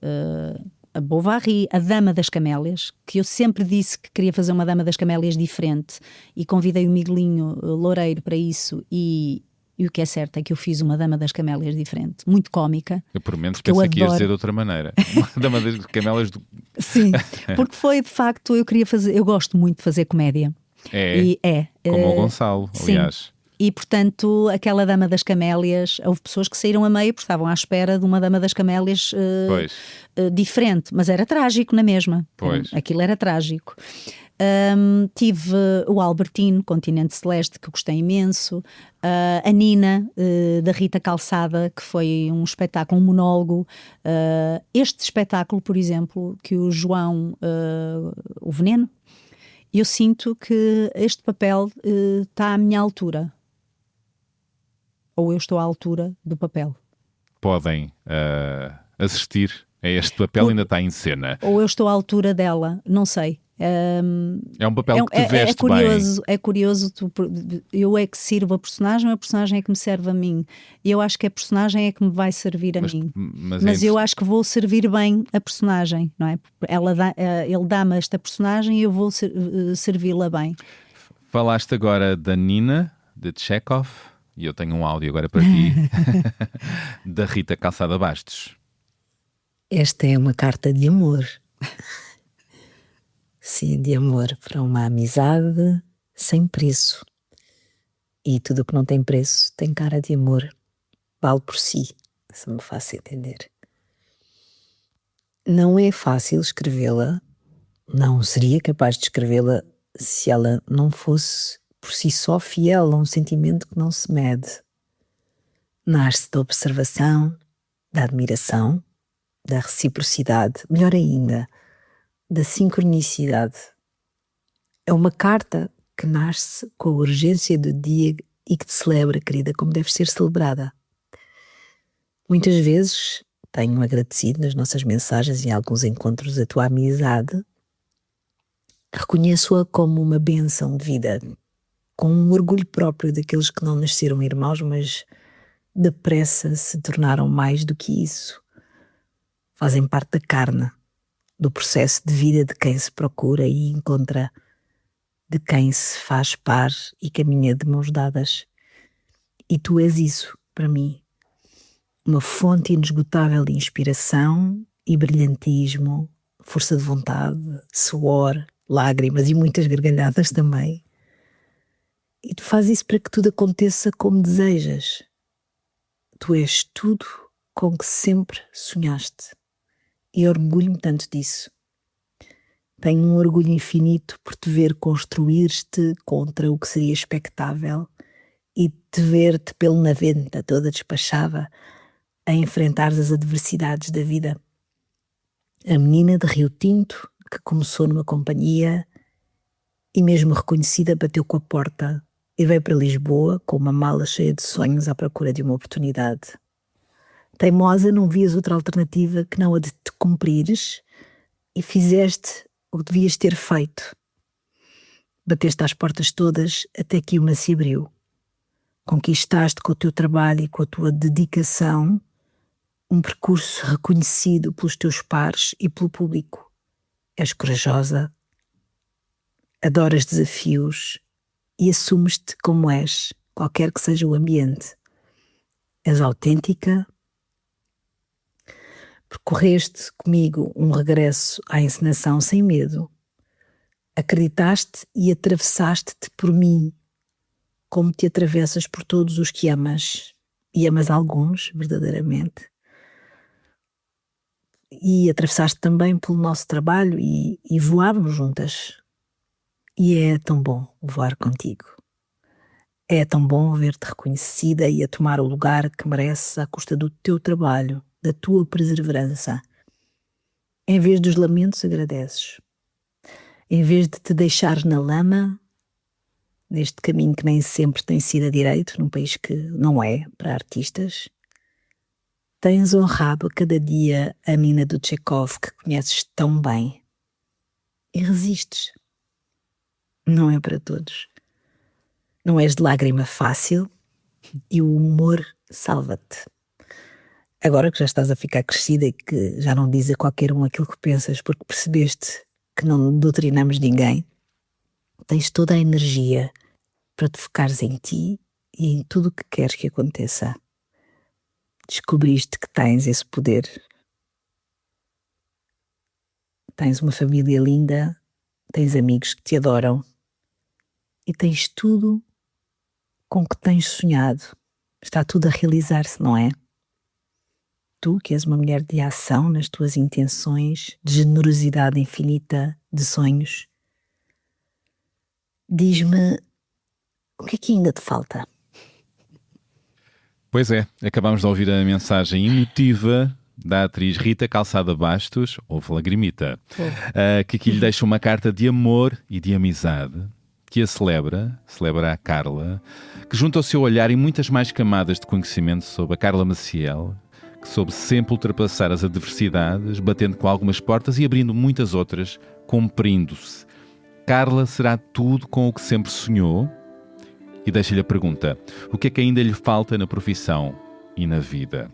A Bovary, a Dama das Camélias, que eu sempre disse que queria fazer uma Dama das Camélias diferente e convidei o Miguelinho Loureiro para isso e o que é certo é que eu fiz uma Dama das Camélias diferente, muito cómica. Eu por menos porque pensei eu que ias adoro. dizer de outra maneira. Uma dama das camelas do... Sim, porque foi de facto, eu gosto muito de fazer comédia. Como o Gonçalo, aliás. Sim. E, portanto, aquela Dama das Camélias, houve pessoas que saíram a meio porque estavam à espera de uma Dama das Camélias diferente, mas era trágico na mesma. Pois. Aquilo era trágico. Tive o Albertino, Continente Celeste, que eu gostei imenso. A Nina, da Rita Calçada, que foi um espetáculo, um monólogo. Este espetáculo, por exemplo, que o João, o Veneno, eu sinto que este papel está à minha altura. Ou eu estou à altura do papel. Podem assistir a este papel, ainda está em cena. Ou eu estou à altura dela, não sei. É um papel que te veste curioso, bem. É curioso, eu é que sirvo a personagem é que me serve a mim. E eu acho que a personagem é que me vai servir a mim. Mas eu acho que vou servir bem a personagem, não é? Ele dá-me esta personagem e eu vou servi-la bem. Falaste agora da Nina, de Chekhov, e eu tenho um áudio agora para ti, da Rita Calçada Bastos. Esta é uma carta de amor. Sim, de amor para uma amizade sem preço. E tudo o que não tem preço tem cara de amor. Vale por si, se me faço entender. Não é fácil escrevê-la, não seria capaz de escrevê-la se ela não fosse por si só fiel a um sentimento que não se mede. Nasce da observação, da admiração, da reciprocidade, melhor ainda, da sincronicidade. É uma carta que nasce com a urgência do dia e que te celebra, querida, como deve ser celebrada. Muitas vezes tenho agradecido nas nossas mensagens e em alguns encontros a tua amizade. Reconheço-a como uma bênção de vida, com um orgulho próprio daqueles que não nasceram irmãos, mas depressa se tornaram mais do que isso. Fazem parte da carne, do processo de vida de quem se procura e encontra, de quem se faz par e caminha de mãos dadas. E tu és isso, para mim, uma fonte inesgotável de inspiração e brilhantismo, força de vontade, suor, lágrimas e muitas gargalhadas também. E tu fazes isso para que tudo aconteça como desejas. Tu és tudo com que sempre sonhaste. E orgulho-me tanto disso. Tenho um orgulho infinito por te ver construir-te contra o que seria expectável e te ver-te pelo naventa toda despachada a enfrentar as adversidades da vida. A menina de Rio Tinto que começou numa companhia e mesmo reconhecida bateu com a porta e veio para Lisboa com uma mala cheia de sonhos à procura de uma oportunidade. Teimosa, não vias outra alternativa que não a de te cumprires e fizeste o que devias ter feito. Bateste às portas todas até que uma se abriu. Conquistaste com o teu trabalho e com a tua dedicação um percurso reconhecido pelos teus pares e pelo público. és corajosa, adoras desafios e assumes-te como és, qualquer que seja o ambiente. És autêntica. Percorreste comigo um regresso à encenação sem medo. Acreditaste e atravessaste-te por mim, como te atravessas por todos os que amas, e amas alguns, verdadeiramente. E atravessaste também pelo nosso trabalho e voámos juntas. E é tão bom voar contigo. É tão bom ver-te reconhecida e a tomar o lugar que mereces à custa do teu trabalho, da tua perseverança. Em vez dos lamentos, agradeces. Em vez de te deixares na lama, neste caminho que nem sempre tem sido a direito, num país que não é para artistas, tens honrado a cada dia a Nina do Chekhov que conheces tão bem. E resistes. Não é para todos. Não és de lágrima fácil e o humor salva-te. Agora que já estás a ficar crescida e que já não dizes a qualquer um aquilo que pensas porque percebeste que não doutrinamos ninguém, tens toda a energia para te focares em ti e em tudo o que queres que aconteça. Descobriste que tens esse poder. Tens uma família linda, tens amigos que te adoram e tens tudo com que tens sonhado. Está tudo a realizar-se, não é? Tu, que és uma mulher de ação nas tuas intenções, de generosidade infinita, de sonhos, diz-me, o que é que ainda te falta? Pois é, acabamos de ouvir a mensagem emotiva da atriz Rita Calçada Bastos, houve lagrimita, que aqui lhe deixa uma carta de amor e de amizade, que a celebra a Carla, que junta ao seu olhar e muitas mais camadas de conhecimento sobre a Carla Maciel, que soube sempre ultrapassar as adversidades, batendo com algumas portas e abrindo muitas outras, cumprindo-se. Carla será tudo com o que sempre sonhou? E deixa-lhe a pergunta, o que é que ainda lhe falta na profissão e na vida?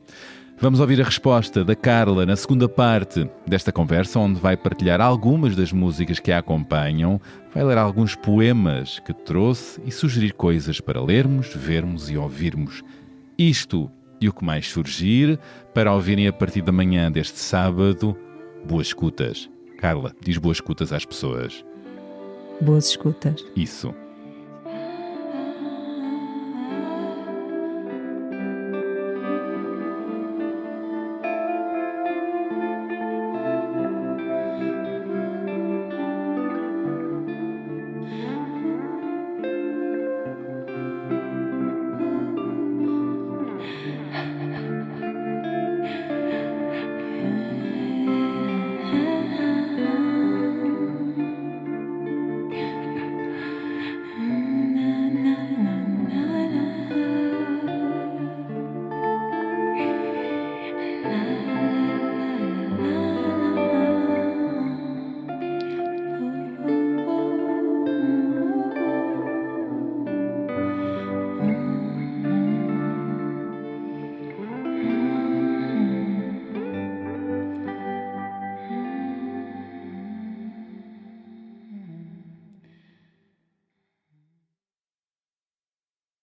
Vamos ouvir a resposta da Carla na segunda parte desta conversa, onde vai partilhar algumas das músicas que a acompanham, vai ler alguns poemas que trouxe e sugerir coisas para lermos, vermos e ouvirmos. Isto e o que mais surgir para ouvirem a partir da manhã deste sábado. Boas escutas. Carla, diz boas escutas às pessoas. Boas escutas. Isso.